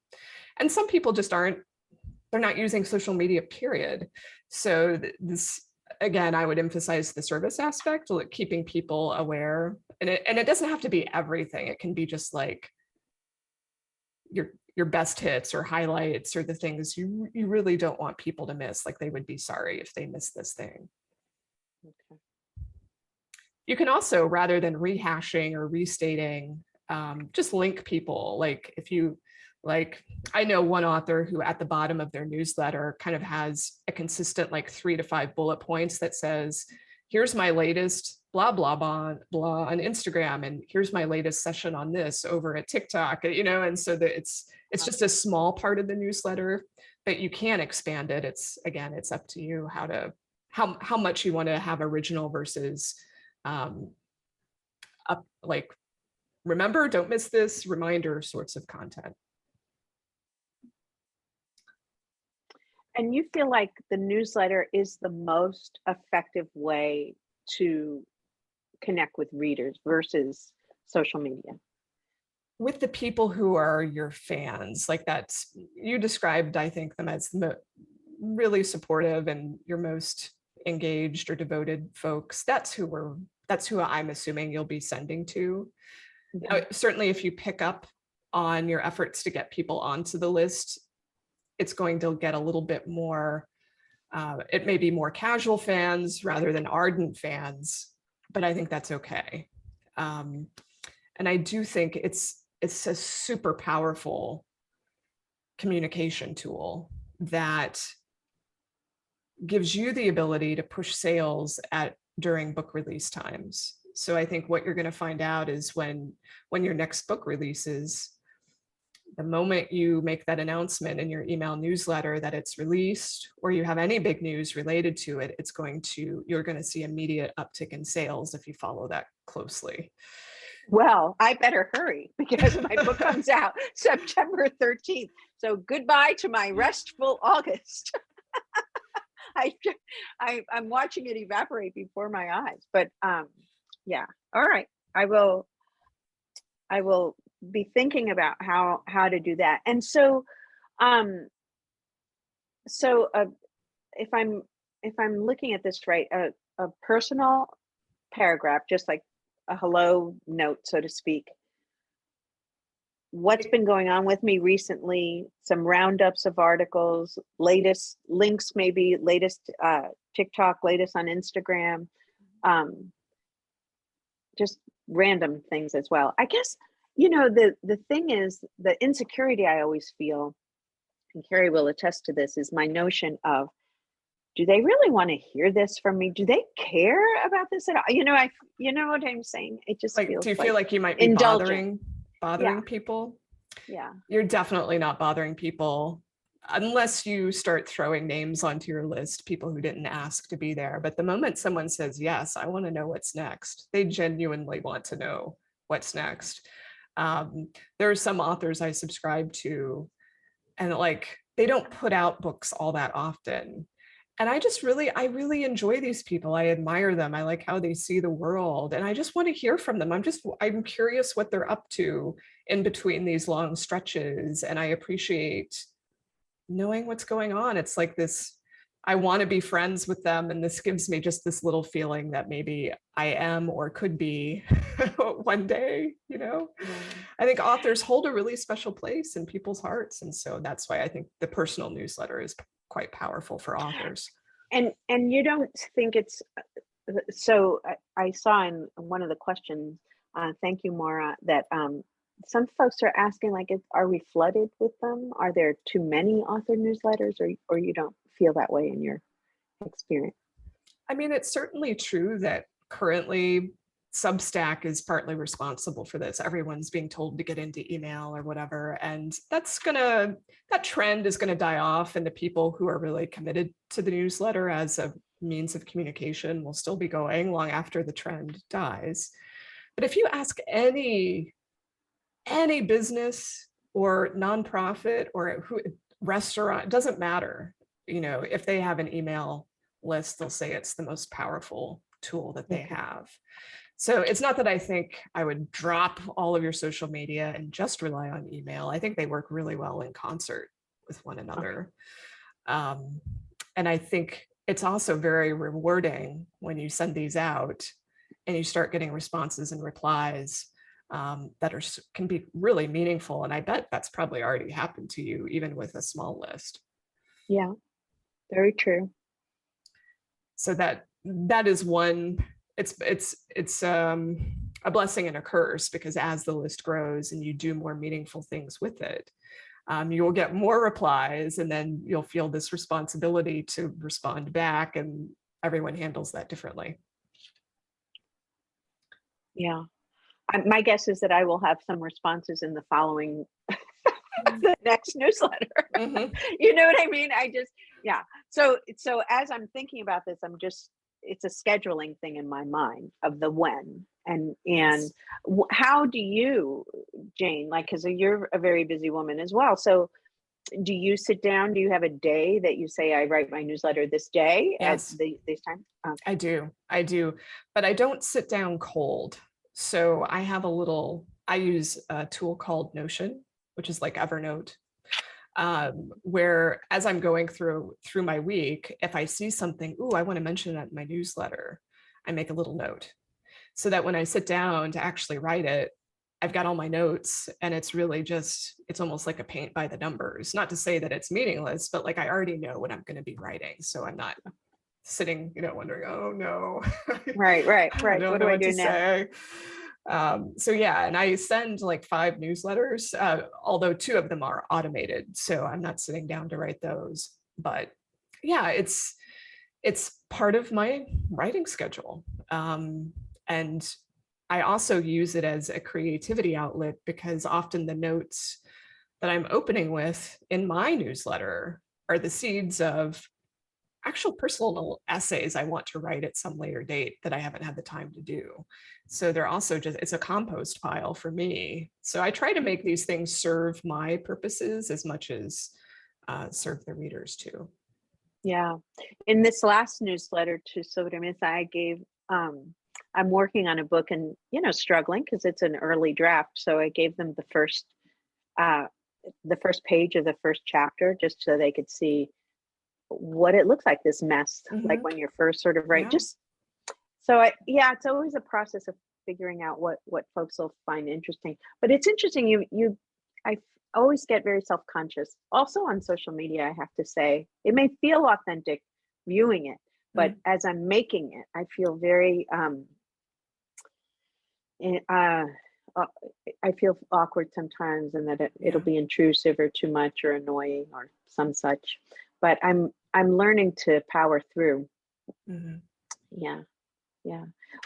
And some people just they're not using social media, period. So this, again, I would emphasize the service aspect, like keeping people aware. And it doesn't have to be everything. It can be just like your best hits or highlights or the things you really don't want people to miss. Like they would be sorry if they missed this thing. Okay. You can also, rather than rehashing or restating, just link people. Like I know one author who at the bottom of their newsletter kind of has a consistent 3 to 5 bullet points that says, here's my latest blah, blah, blah, blah on Instagram. And here's my latest session on this over at TikTok, and so that it's just a small part of the newsletter, but you can expand it. It's up to you how much you want to have original versus remember, don't miss this, reminder sorts of content. And you feel like the newsletter is the most effective way to connect with readers versus social media? With the people who are your fans, you described, I think, them as really supportive and your most engaged or devoted folks. That's who I'm assuming you'll be sending to. Now, certainly if you pick up on your efforts to get people onto the list, it's going to get a little bit more, it may be more casual fans rather than ardent fans, but I think that's okay. And I do think it's a super powerful communication tool that gives you the ability to push sales during book release times. So I think what you're going to find out is when your next book releases, the moment you make that announcement in your email newsletter that it's released, or you have any big news related to it, you're going to see immediate uptick in sales if you follow that closely. Well, I better hurry because my book comes out September 13th. So goodbye to my restful August. I'm watching it evaporate before my eyes, but yeah. All right. I will be thinking about how to do that. And so if I'm looking at this right, a personal paragraph, just like a hello note, so to speak, what's been going on with me recently, some roundups of articles, latest links, maybe latest TikTok, latest on Instagram, just random things as well. I guess, the thing is, the insecurity I always feel, and Carrie will attest to this, is my notion of, do they really want to hear this from me? Do they care about this at all? You know what I'm saying? It just feels do you feel like you might be bothering people? Yeah. You're definitely not bothering people unless you start throwing names onto your list, people who didn't ask to be there. But the moment someone says, yes, I want to know what's next, they genuinely want to know what's next. There are some authors I subscribe to, and like they don't put out books all that often. And I really enjoy these people. I admire them. I like how they see the world. And I just want to hear from them. I'm curious what they're up to in between these long stretches. And I appreciate knowing what's going on. It's like this, I want to be friends with them. And this gives me just this little feeling that maybe I am or could be one day, you know? I think authors hold a really special place in people's hearts. And so that's why I think the personal newsletter is quite powerful for authors. And you don't think it's so I saw in one of the questions, thank you, Maura, that some folks are asking, like, are we flooded with them? Are there too many author newsletters, or you don't feel that way in your experience? I mean, it's certainly true that currently Substack is partly responsible for this. Everyone's being told to get into email or whatever. And that trend is gonna die off, and the people who are really committed to the newsletter as a means of communication will still be going long after the trend dies. But if you ask any business or nonprofit or restaurant, it doesn't matter, you know, if they have an email list, they'll say it's the most powerful tool that they have. So it's not that I think I would drop all of your social media and just rely on email. I think they work really well in concert with one another. And I think it's also very rewarding when you send these out and you start getting responses and replies that can be really meaningful. And I bet that's probably already happened to you, even with a small list. Yeah, very true. So that is one, it's a blessing and a curse, because as the list grows and you do more meaningful things with it, you will get more replies, and then you'll feel this responsibility to respond back, and everyone handles that differently. Yeah. My guess is that I will have some responses in the following the next newsletter. You know what I mean? Yeah. So as I'm thinking about this, it's a scheduling thing in my mind of the when and Yes. how do you, Jane, like, because you're a very busy woman as well. So do you sit down? Do you have a day that you say, I write my newsletter this day at Yes. this time? Okay. I do, but I don't sit down cold. So I use a tool called Notion, which is like Evernote, where as I'm going through my week, if I see something, ooh, I want to mention that in my newsletter, I make a little note so that when I sit down to actually write it, I've got all my notes, and it's really it's almost like a paint by the numbers. Not to say that it's meaningless, but like I already know what I'm going to be writing. So I'm not sitting, wondering, oh no, Right. I don't What know do I what do to now? say. So yeah, and I send like 5 newsletters, although 2 of them are automated, so I'm not sitting down to write those. But yeah, it's part of my writing schedule. And I also use it as a creativity outlet, because often the notes that I'm opening with in my newsletter are the seeds of actual personal essays I want to write at some later date that I haven't had the time to do. So they're also it's a compost pile for me. So I try to make these things serve my purposes as much as serve the readers too. Yeah. In this last newsletter to Sobremesa, I gave, I'm working on a book and, struggling because it's an early draft. So I gave them uh, the first page of the first chapter, just so they could see what it looks like, this mess, like when you're first sort of Yeah. it's always a process of figuring out what folks will find interesting. But it's interesting, I always get very self-conscious also on social media. I have to say, it may feel authentic viewing it, but as I'm making it, I feel very I feel awkward sometimes, and that it'll be intrusive or too much or annoying or some such. But I'm learning to power through. Yeah.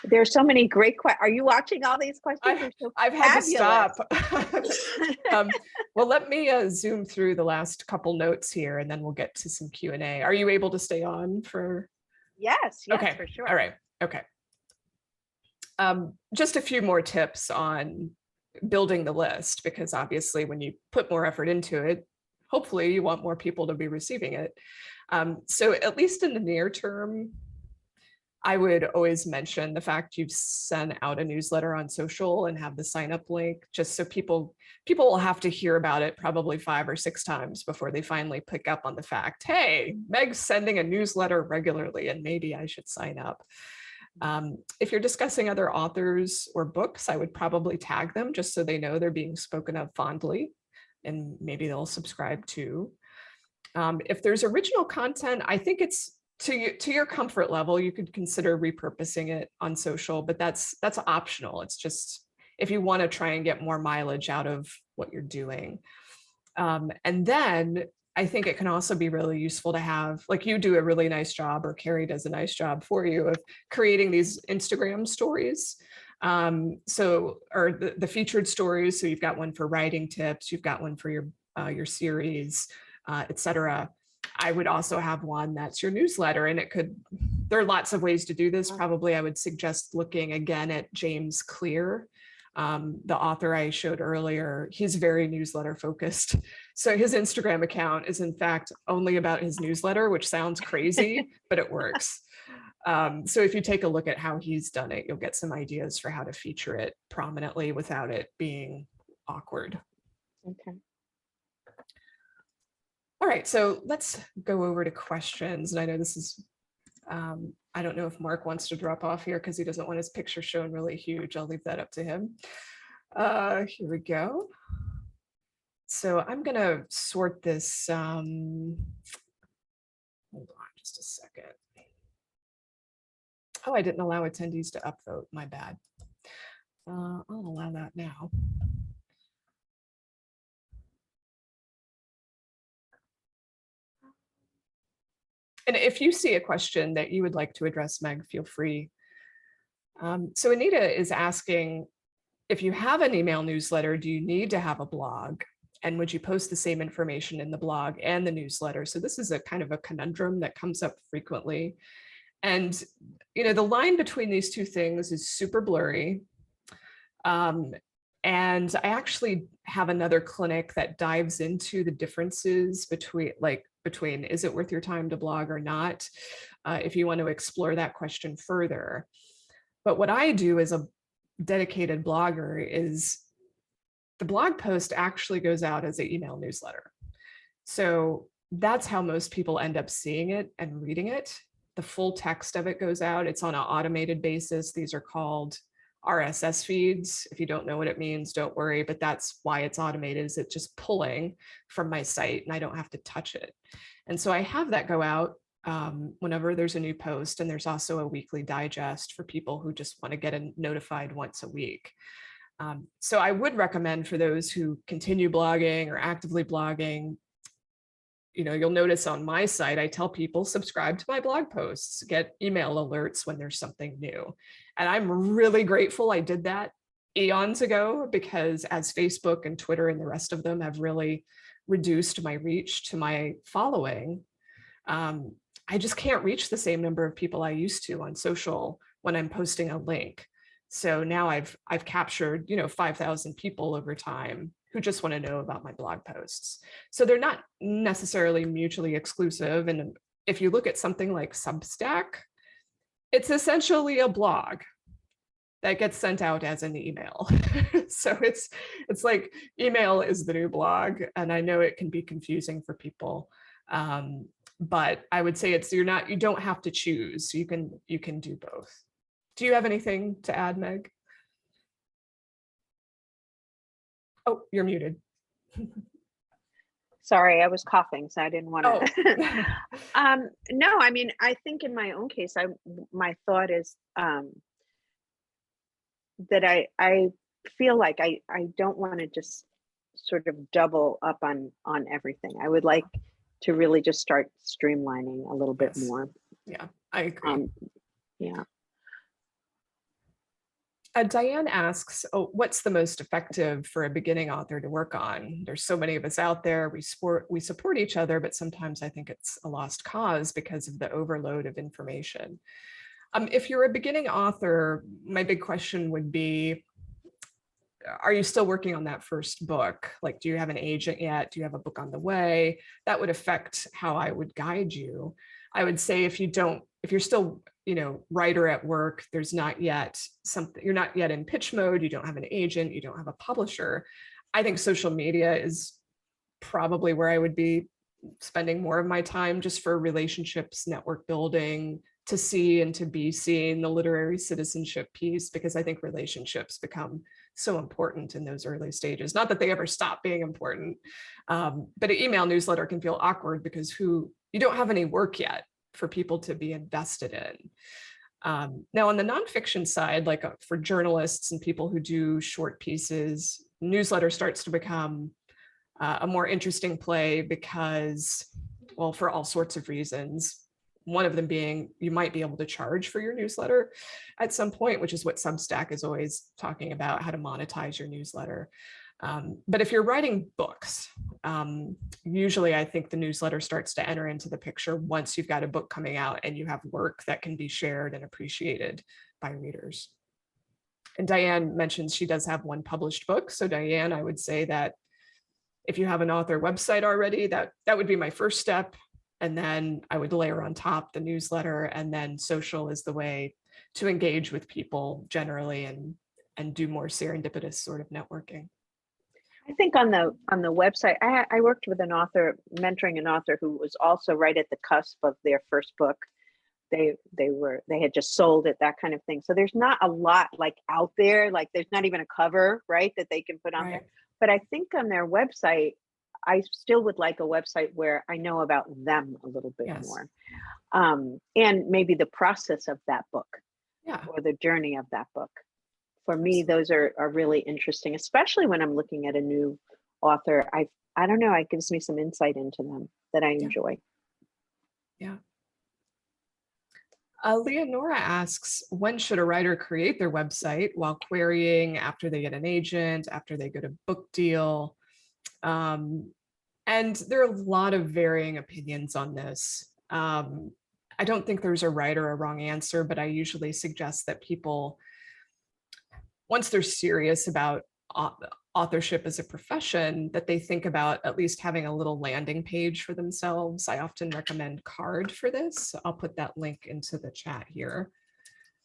There's so many great questions. Are you watching all these questions? I've had to stop. Well, let me zoom through the last couple notes here, and then we'll get to some Q&A. Are you able to stay on for? Yes, okay, for sure. All right. Okay. Just a few more tips on building the list, because obviously when you put more effort into it, hopefully you want more people to be receiving it. So at least in the near term, I would always mention the fact you've sent out a newsletter on social and have the sign up link, just so people will have to hear about it probably 5 or 6 times before they finally pick up on the fact, hey, Meg's sending a newsletter regularly and maybe I should sign up. If you're discussing other authors or books, I would probably tag them just so they know they're being spoken of fondly, and maybe they'll subscribe too. If there's original content, I think it's to your comfort level. You could consider repurposing it on social, but that's optional. It's just if you want to try and get more mileage out of what you're doing. And then I think it can also be really useful to have, like you do a really nice job, or Carrie does a nice job for you, of creating these Instagram stories. Or the featured stories. So you've got one for writing tips, you've got one for your series, etc. I would also have one that's your newsletter, and there are lots of ways to do this. Probably I would suggest looking again at James Clear, the author I showed earlier. He's very newsletter focused. So his Instagram account is in fact only about his newsletter, which sounds crazy, but it works. So if you take a look at how he's done it, you'll get some ideas for how to feature it prominently without it being awkward. Okay. All right, so let's go over to questions. And I know this is, I don't know if Mark wants to drop off here because he doesn't want his picture shown really huge. I'll leave that up to him. Here we go. So I'm gonna sort this, hold on just a second. Oh, I didn't allow attendees to upvote, my bad. I'll allow that now. And if you see a question that you would like to address, Meg, feel free. So Anita is asking, if you have an email newsletter, do you need to have a blog? And would you post the same information in the blog and the newsletter? So this is a kind of a conundrum that comes up frequently. And the line between these two things is super blurry. And I actually have another clinic that dives into the differences between is it worth your time to blog or not, if you want to explore that question further. But what I do as a dedicated blogger is the blog post actually goes out as an email newsletter. So that's how most people end up seeing it and reading it. The full text of it goes out. It's on an automated basis. These are called RSS feeds. If you don't know what it means, don't worry, but that's why it's automated, is it's just pulling from my site and I don't have to touch it. And so I have that go out whenever there's a new post, and there's also a weekly digest for people who just want to get notified once a week. So I would recommend for those who continue blogging or actively blogging, you'll notice on my site, I tell people subscribe to my blog posts, get email alerts when there's something new. And I'm really grateful I did that eons ago, because as Facebook and Twitter and the rest of them have really reduced my reach to my following, I just can't reach the same number of people I used to on social when I'm posting a link. So now I've captured, 5,000 people over time who just want to know about my blog posts. So they're not necessarily mutually exclusive. And if you look at something like Substack, it's essentially a blog that gets sent out as an email. So it's like email is the new blog. And I know it can be confusing for people. But I would say you don't have to choose. You can do both. Do you have anything to add, Meg? Oh, you're muted. Sorry, I was coughing, so I didn't want to. Oh. No, I mean, I think in my own case, my thought is that I feel like I don't want to just sort of double up on everything. I would like to really just start streamlining a little bit more. Yeah, I agree. Yeah. Diane asks, what's the most effective for a beginning author to work on? There's so many of us out there. We support each other, but sometimes I think it's a lost cause because of the overload of information. If you're a beginning author, my big question would be, are you still working on that first book? Like, do you have an agent yet? Do you have a book on the way? That would affect how I would guide you. I would say if you're still, writer at work, there's not yet something, you're not yet in pitch mode, you don't have an agent, you don't have a publisher. I think social media is probably where I would be spending more of my time, just for relationships, network building, to see and to be seen, the literary citizenship piece, because I think relationships become so important in those early stages. Not that they ever stop being important, but an email newsletter can feel awkward because you don't have any work yet for people to be invested in. Now, on the nonfiction side, like for journalists and people who do short pieces, newsletter starts to become a more interesting play because, well, for all sorts of reasons. One of them being you might be able to charge for your newsletter at some point, which is what Substack is always talking about, how to monetize your newsletter. But if you're writing books, usually I think the newsletter starts to enter into the picture once you've got a book coming out and you have work that can be shared and appreciated by readers. And Diane mentions she does have one published book. So Diane, I would say that if you have an author website already, that would be my first step. And then I would layer on top the newsletter, and then social is the way to engage with people generally and do more serendipitous sort of networking. I think on the website, I worked with an author, mentoring an author who was also right at the cusp of their first book. They had just sold it, that kind of thing. So there's not a lot like out there, like there's not even a cover, right, that they can put on there. But I think on their website, I still would like a website where I know about them a little bit more. And maybe the process of that book, or the journey of that book. For me, those are really interesting, especially when I'm looking at a new author. I don't know, it gives me some insight into them that I enjoy. Yeah. Leonora asks, when should a writer create their website while querying, after they get an agent, after they get a book deal? And there are a lot of varying opinions on this. I don't think there's a right or a wrong answer, but I usually suggest that people, once they're serious about authorship as a profession, that they think about at least having a little landing page for themselves. I often recommend Carrd for this. I'll put that link into the chat here,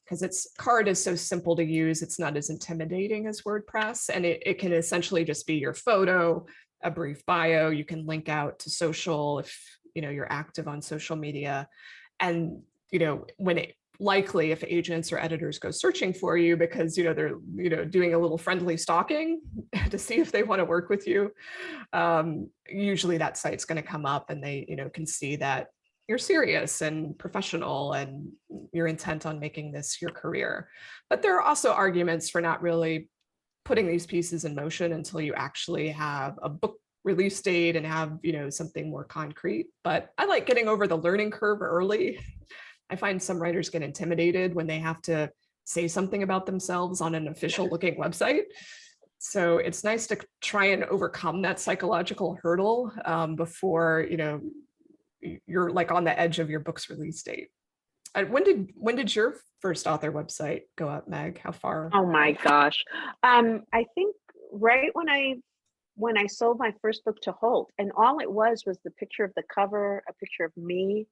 because Carrd is so simple to use. It's not as intimidating as WordPress, and it can essentially just be your photo, a brief bio. You can link out to social if you're active on social media, and likely if agents or editors go searching for you because they're doing a little friendly stalking to see if they want to work with you, usually that site's going to come up and they can see that you're serious and professional and you're intent on making this your career. But there are also arguments for not really putting these pieces in motion until you actually have a book release date and have something more concrete. But I like getting over the learning curve early. I find some writers get intimidated when they have to say something about themselves on an official looking website. So it's nice to try and overcome that psychological hurdle before you're like on the edge of your book's release date. When did your first author website go up, Meg? How far? Oh my gosh. I think right when I sold my first book to Holt, and all it was the picture of the cover, a picture of me,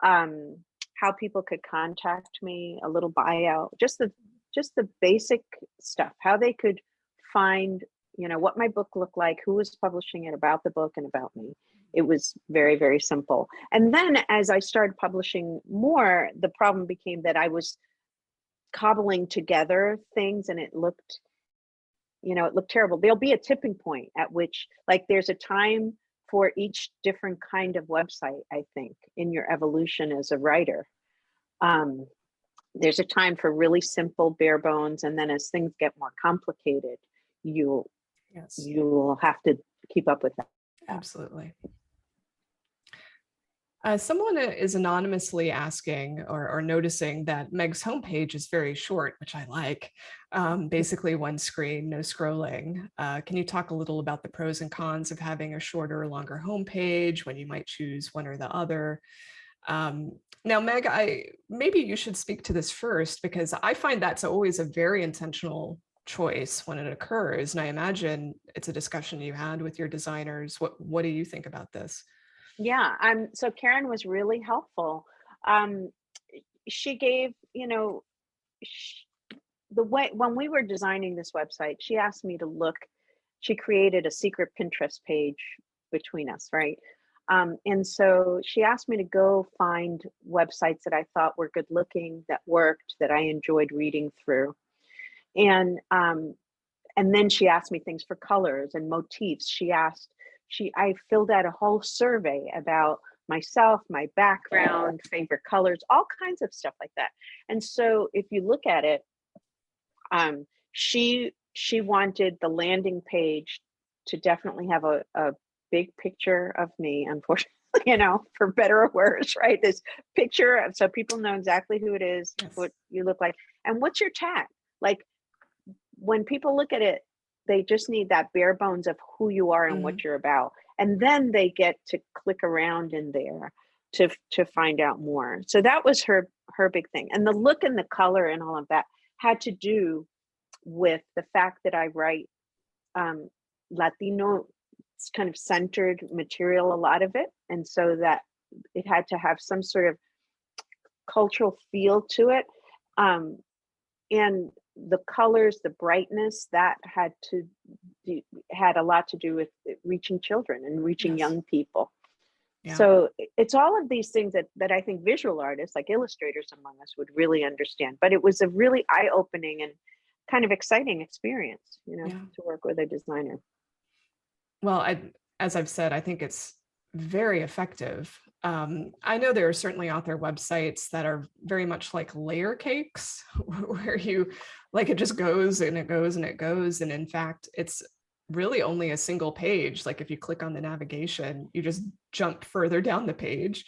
how people could contact me, a little bio, just the basic stuff, how they could find, what my book looked like, who was publishing it, about the book, and about me. It was very, very simple. And then as I started publishing more, the problem became that I was cobbling together things and it looked terrible. There'll be a tipping point at which, like, there's a time for each different kind of website, I think, in your evolution as a writer. There's a time for really simple, bare bones, and then as things get more complicated, you'll have to keep up with that. Absolutely. Someone is anonymously asking or noticing that Meg's homepage is very short, which I like. Basically one screen, no scrolling. Can you talk a little about the pros and cons of having a shorter or longer homepage, when you might choose one or the other? Now, Meg, maybe you should speak to this first, because I find that's always a very intentional choice when it occurs. And I imagine it's a discussion you had with your designers. What do you think about this? Yeah. So Karen was really helpful. Um, she gave, sh the way when we were designing this website, she asked me to look. She created a secret Pinterest page between us, right? And so she asked me to go find websites that I thought were good looking, that worked, that I enjoyed reading through. And then she asked me things for colors and motifs. I filled out a whole survey about myself, my background, favorite colors, all kinds of stuff like that. And so if you look at it, she wanted the landing page to definitely have a big picture of me, unfortunately, for better or worse, right? This picture of, so people know exactly who it is, Yes. what you look like, and what's your tag. Like, when people look at it, they just need that bare bones of who you are and what you're about. And then they get to click around in there to find out more. So that was her big thing. And the look and the color and all of that had to do with the fact that I write Latino kind of centered material, a lot of it. And so that it had to have some sort of cultural feel to it. And the colors, the brightness, that had a lot to do with reaching children and reaching Yes. young people. Yeah. So it's all of these things that I think visual artists, like illustrators among us, would really understand. But it was a really eye-opening and kind of exciting experience, Yeah. to work with a designer. Well, as I've said, I think it's very effective. I know there are certainly author websites that are very much like layer cakes, where you like it just goes and it goes and it goes. And in fact, it's really only a single page. Like if you click on the navigation, you just jump further down the page.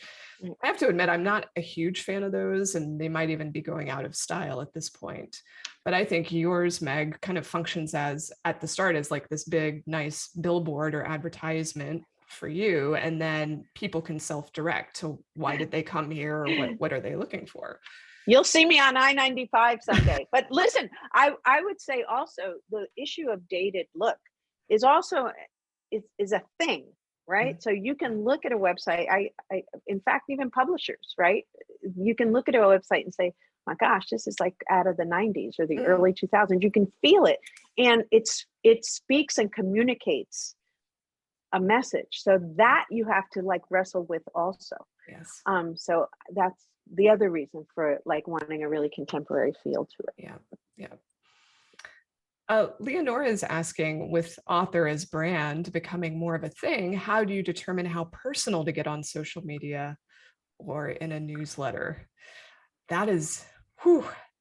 I have to admit, I'm not a huge fan of those, and they might even be going out of style at this point. But I think yours, Meg, kind of functions as at the start as like this big, nice billboard or advertisement for you, and then people can self-direct to why did they come here, or what are they looking for. You'll see me on I-95 someday. But listen, I would say also the issue of dated look is also is a thing, right? So you can look at a website. I in fact, even publishers, right? You can look at a website and say, my gosh, this is like out of the 90s or the early 2000s. You can feel it, and it speaks and communicates a message. So that you have to like wrestle with also. Yes. So that's the other reason for like wanting a really contemporary feel to it. Yeah. Leonora is asking, with author as brand becoming more of a thing, how do you determine how personal to get on social media or in a newsletter? That is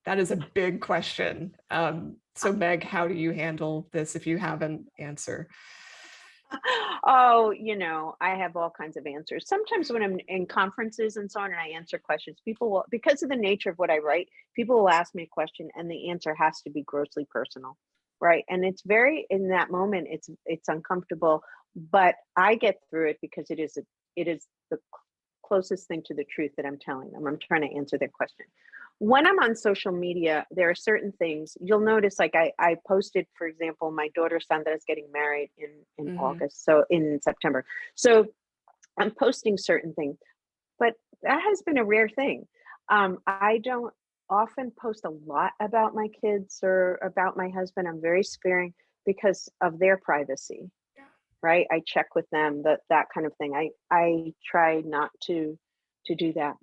a big question. So Meg, how do you handle this if you have an answer? Oh, I have all kinds of answers. Sometimes when I'm in conferences and so on and I answer questions, people will, because of the nature of what I write, people will ask me a question and the answer has to be grossly personal, right? And it's in that moment, it's uncomfortable, but I get through it because it is the closest thing to the truth that I'm telling them. I'm trying to answer their question. When I'm on social media, there are certain things you'll notice. Like I posted, for example, my daughter Sandra's getting married in August, so in September. So I'm posting certain things, but that has been a rare thing. I don't often post a lot about my kids or about my husband. I'm very sparing because of their privacy. Right? I check with them, that kind of thing. I try not to do that.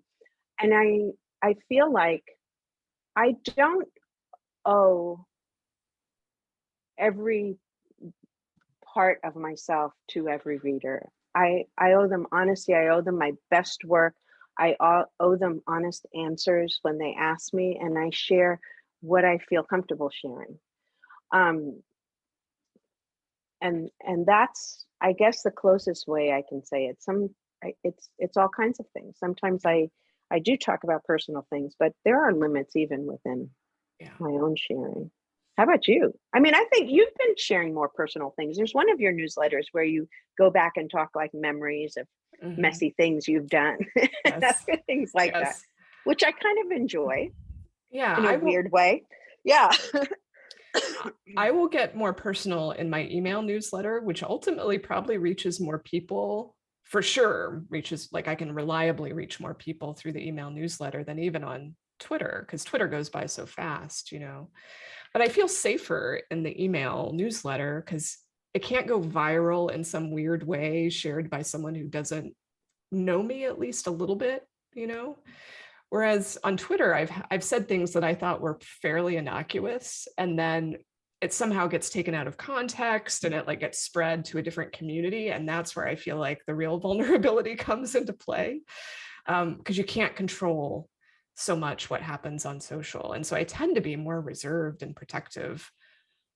And I feel like I don't owe every part of myself to every reader. I owe them honesty. I owe them my best work. I owe them honest answers when they ask me, and I share what I feel comfortable sharing. And that's, I guess, the closest way I can say it. It's all kinds of things. Sometimes I do talk about personal things, but there are limits even within my own sharing. How about you? I mean, I think you've been sharing more personal things. There's one of your newsletters where you go back and talk like memories of messy things you've done. Yes. Things like that, which I kind of enjoy. Yeah. In a weird way. Yeah. I will get more personal in my email newsletter, which ultimately probably reaches more people, for sure, reaches, like, I can reliably reach more people through the email newsletter than even on Twitter, because Twitter goes by so fast, you know. But I feel safer in the email newsletter because it can't go viral in some weird way shared by someone who doesn't know me at least a little bit, you know. Whereas on Twitter, I've said things that I thought were fairly innocuous, and then it somehow gets taken out of context and it like gets spread to a different community. And that's where I feel like the real vulnerability comes into play, because you can't control so much what happens on social. And so I tend to be more reserved and protective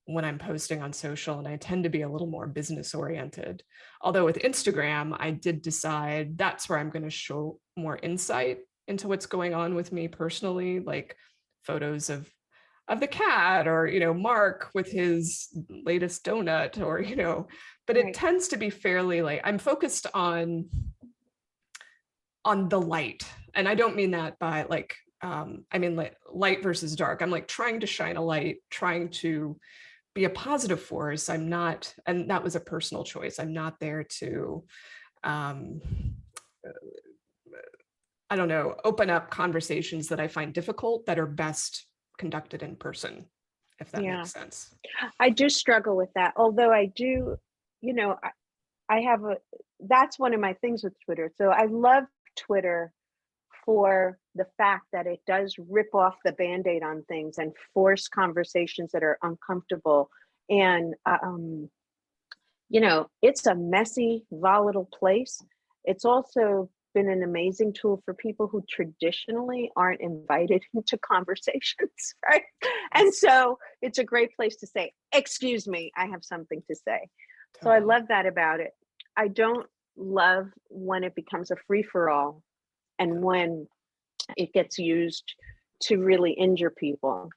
when I'm posting on social, and I tend to be a little more business oriented. Although with Instagram, I did decide that's where I'm going to show more insight into what's going on with me personally, like photos of the cat, or, you know, Mark with his latest donut, or, you know, but it Right. tends to be fairly like, I'm focused on the light. And I don't mean that by like, I mean like light versus dark. I'm like trying to shine a light, trying to be a positive force. I'm not, and that was a personal choice. I'm not there to, um, I don't know, open up conversations that I find difficult that are best conducted in person, if that Yeah. makes sense. I do struggle with that. Although I do, you know, I have that's one of my things with Twitter. So I love Twitter for the fact that it does rip off the band-aid on things and force conversations that are uncomfortable. And, you know, it's a messy, volatile place. It's also been an amazing tool for people who traditionally aren't invited into conversations, right? And Yes, so it's a great place to say, excuse me, I have something to say. So I totally. love that about it. I don't love when it becomes a free for all and when it gets used to really injure people.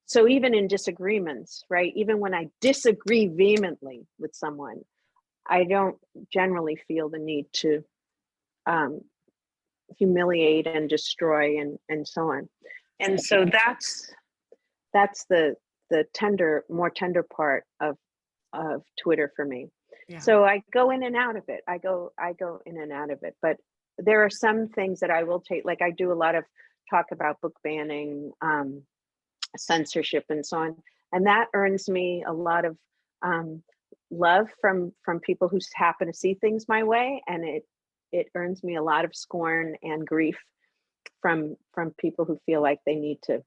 So even in disagreements, right? Even when I disagree vehemently with someone, I don't generally feel the need to um, humiliate and destroy and so on. And so that's the more tender part of Twitter for me. Yeah. So I go in and out of it. I go in and out of it. But there are some things that I will take. Like I do a lot of talk about book banning, censorship, and so on, and that earns me a lot of um, love from people who happen to see things my way, and it earns me a lot of scorn and grief from people who feel like they need to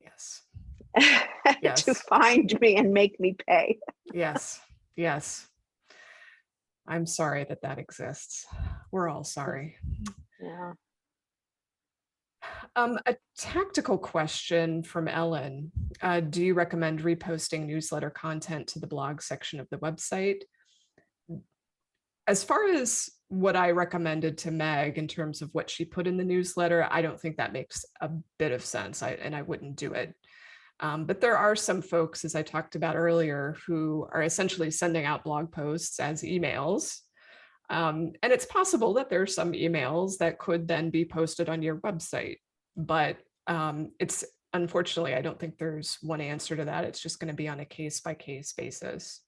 Yes. to Yes. find me and make me pay. Yes. Yes. I'm sorry that that exists. We're all sorry. Yeah. A tactical question from Ellen. Do you recommend reposting newsletter content to the blog section of the website? As far as what I recommended to Meg in terms of what she put in the newsletter, I don't think that makes a bit of sense, and I wouldn't do it. But there are some folks, as I talked about earlier, who are essentially sending out blog posts as emails. And it's possible that there are some emails that could then be posted on your website. But it's unfortunately, I don't think there's one answer to that. It's just going to be on a case by case basis.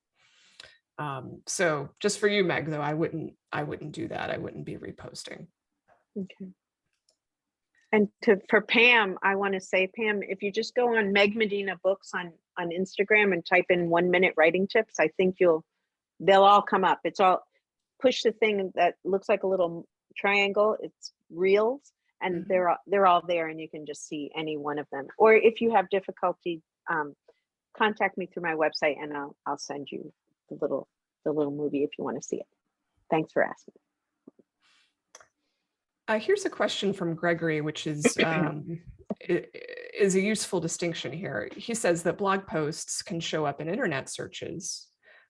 So just for you, Meg, though, I wouldn't do that. I wouldn't be reposting. Okay. And for Pam, I want to say, Pam, if you just go on Meg Medina Books on Instagram and type in 1 minute writing tips, I think they'll all come up. It's all push the thing that looks like a little triangle. It's reels, and Mhm. they're all there, and you can just see any one of them. Or if you have difficulty, contact me through my website, and I'll send you the little movie if you want to see it. Thanks for asking. Here's a question from Gregory, which is a useful distinction here. He says that blog posts can show up in internet searches,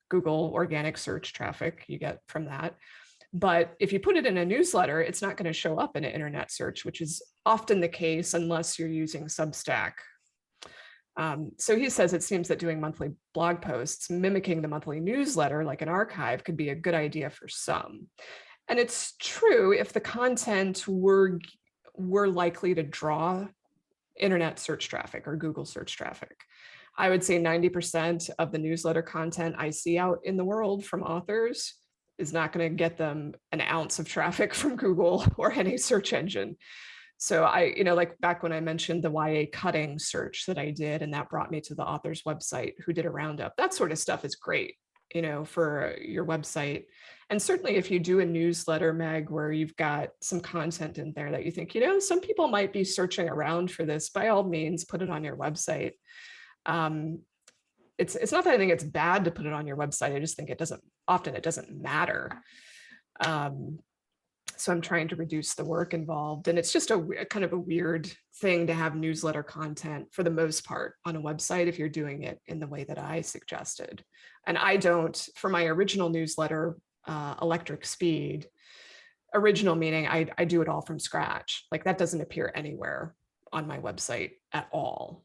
Google organic search traffic you get from that. But if you put it in a newsletter, it's not going to show up in an internet search, which is often the case unless you're using Substack. So he says it seems that doing monthly blog posts, mimicking the monthly newsletter like an archive, could be a good idea for some. And it's true if the content were likely to draw internet search traffic or Google search traffic. I would say 90% of the newsletter content I see out in the world from authors is not going to get them an ounce of traffic from Google or any search engine. So like back when I mentioned the YA cutting search that I did, and that brought me to the author's website who did a roundup, that sort of stuff is great, for your website. And certainly if you do a newsletter, Meg, where you've got some content in there that you think, some people might be searching around for this, by all means, put it on your website. It's not that I think it's bad to put it on your website. I just think it doesn't matter. So I'm trying to reduce the work involved. And it's just a kind of a weird thing to have newsletter content for the most part on a website if you're doing it in the way that I suggested. And I don't, for my original newsletter, Electric Speed, original meaning I do it all from scratch. Like that doesn't appear anywhere on my website at all.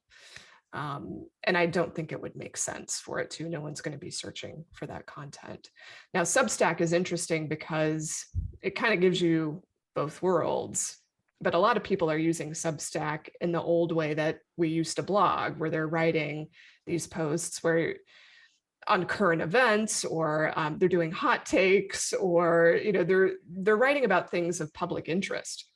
And I don't think it would make sense for it to. No one's going to be searching for that content. Now, Substack is interesting because it kind of gives you both worlds, but a lot of people are using Substack in the old way that we used to blog, where they're writing these posts where on current events, or they're doing hot takes, or they're writing about things of public interest.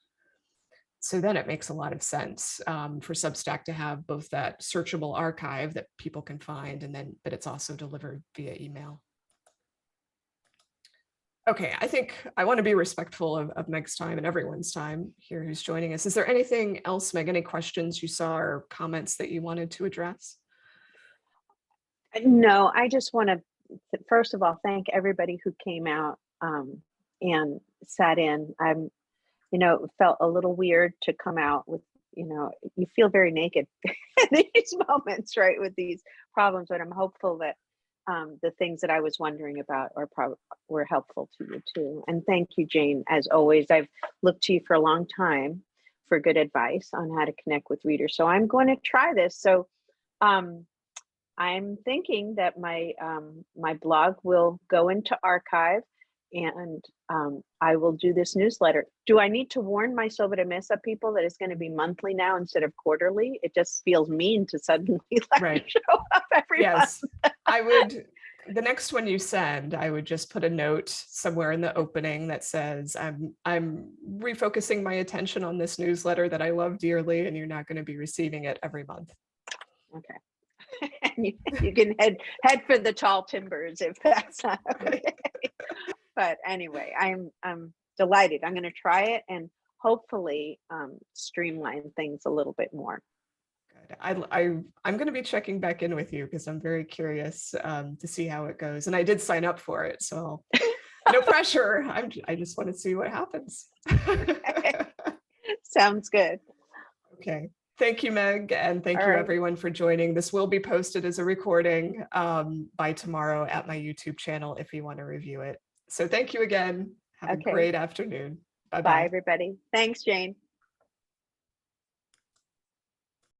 So then it makes a lot of sense for Substack to have both that searchable archive that people can find, but it's also delivered via email. Okay, I think I want to be respectful of Meg's time and everyone's time here who's joining us. Is there anything else, Meg, any questions you saw or comments that you wanted to address? No, I just want to, first of all, thank everybody who came out and sat in. It felt a little weird to come out with, you feel very naked in these moments, right, with these problems, but I'm hopeful that the things that I was wondering about were helpful to you too. And thank you, Jane, as always. I've looked to you for a long time for good advice on how to connect with readers. So I'm going to try this. So I'm thinking that my blog will go into archive, and I will do this newsletter. Do I need to warn my Soba Mesa people that it's going to be monthly now instead of quarterly? It just feels mean to suddenly let me show up every month. I would, the next one you send, I would just put a note somewhere in the opening that says, I'm refocusing my attention on this newsletter that I love dearly, and you're not going to be receiving it every month. Okay. And you can head for the tall timbers if that's not okay. But anyway, I'm delighted. I'm going to try it and hopefully streamline things a little bit more. Good. I'm going to be checking back in with you because I'm very curious to see how it goes. And I did sign up for it, so no pressure. I just want to see what happens. Okay. Sounds good. Okay. Thank you, Meg, and thank you everyone for joining. This will be posted as a recording by tomorrow at my YouTube channel if you want to review it. So thank you again. Have a great afternoon. Bye-bye. Bye, everybody. Thanks, Jane.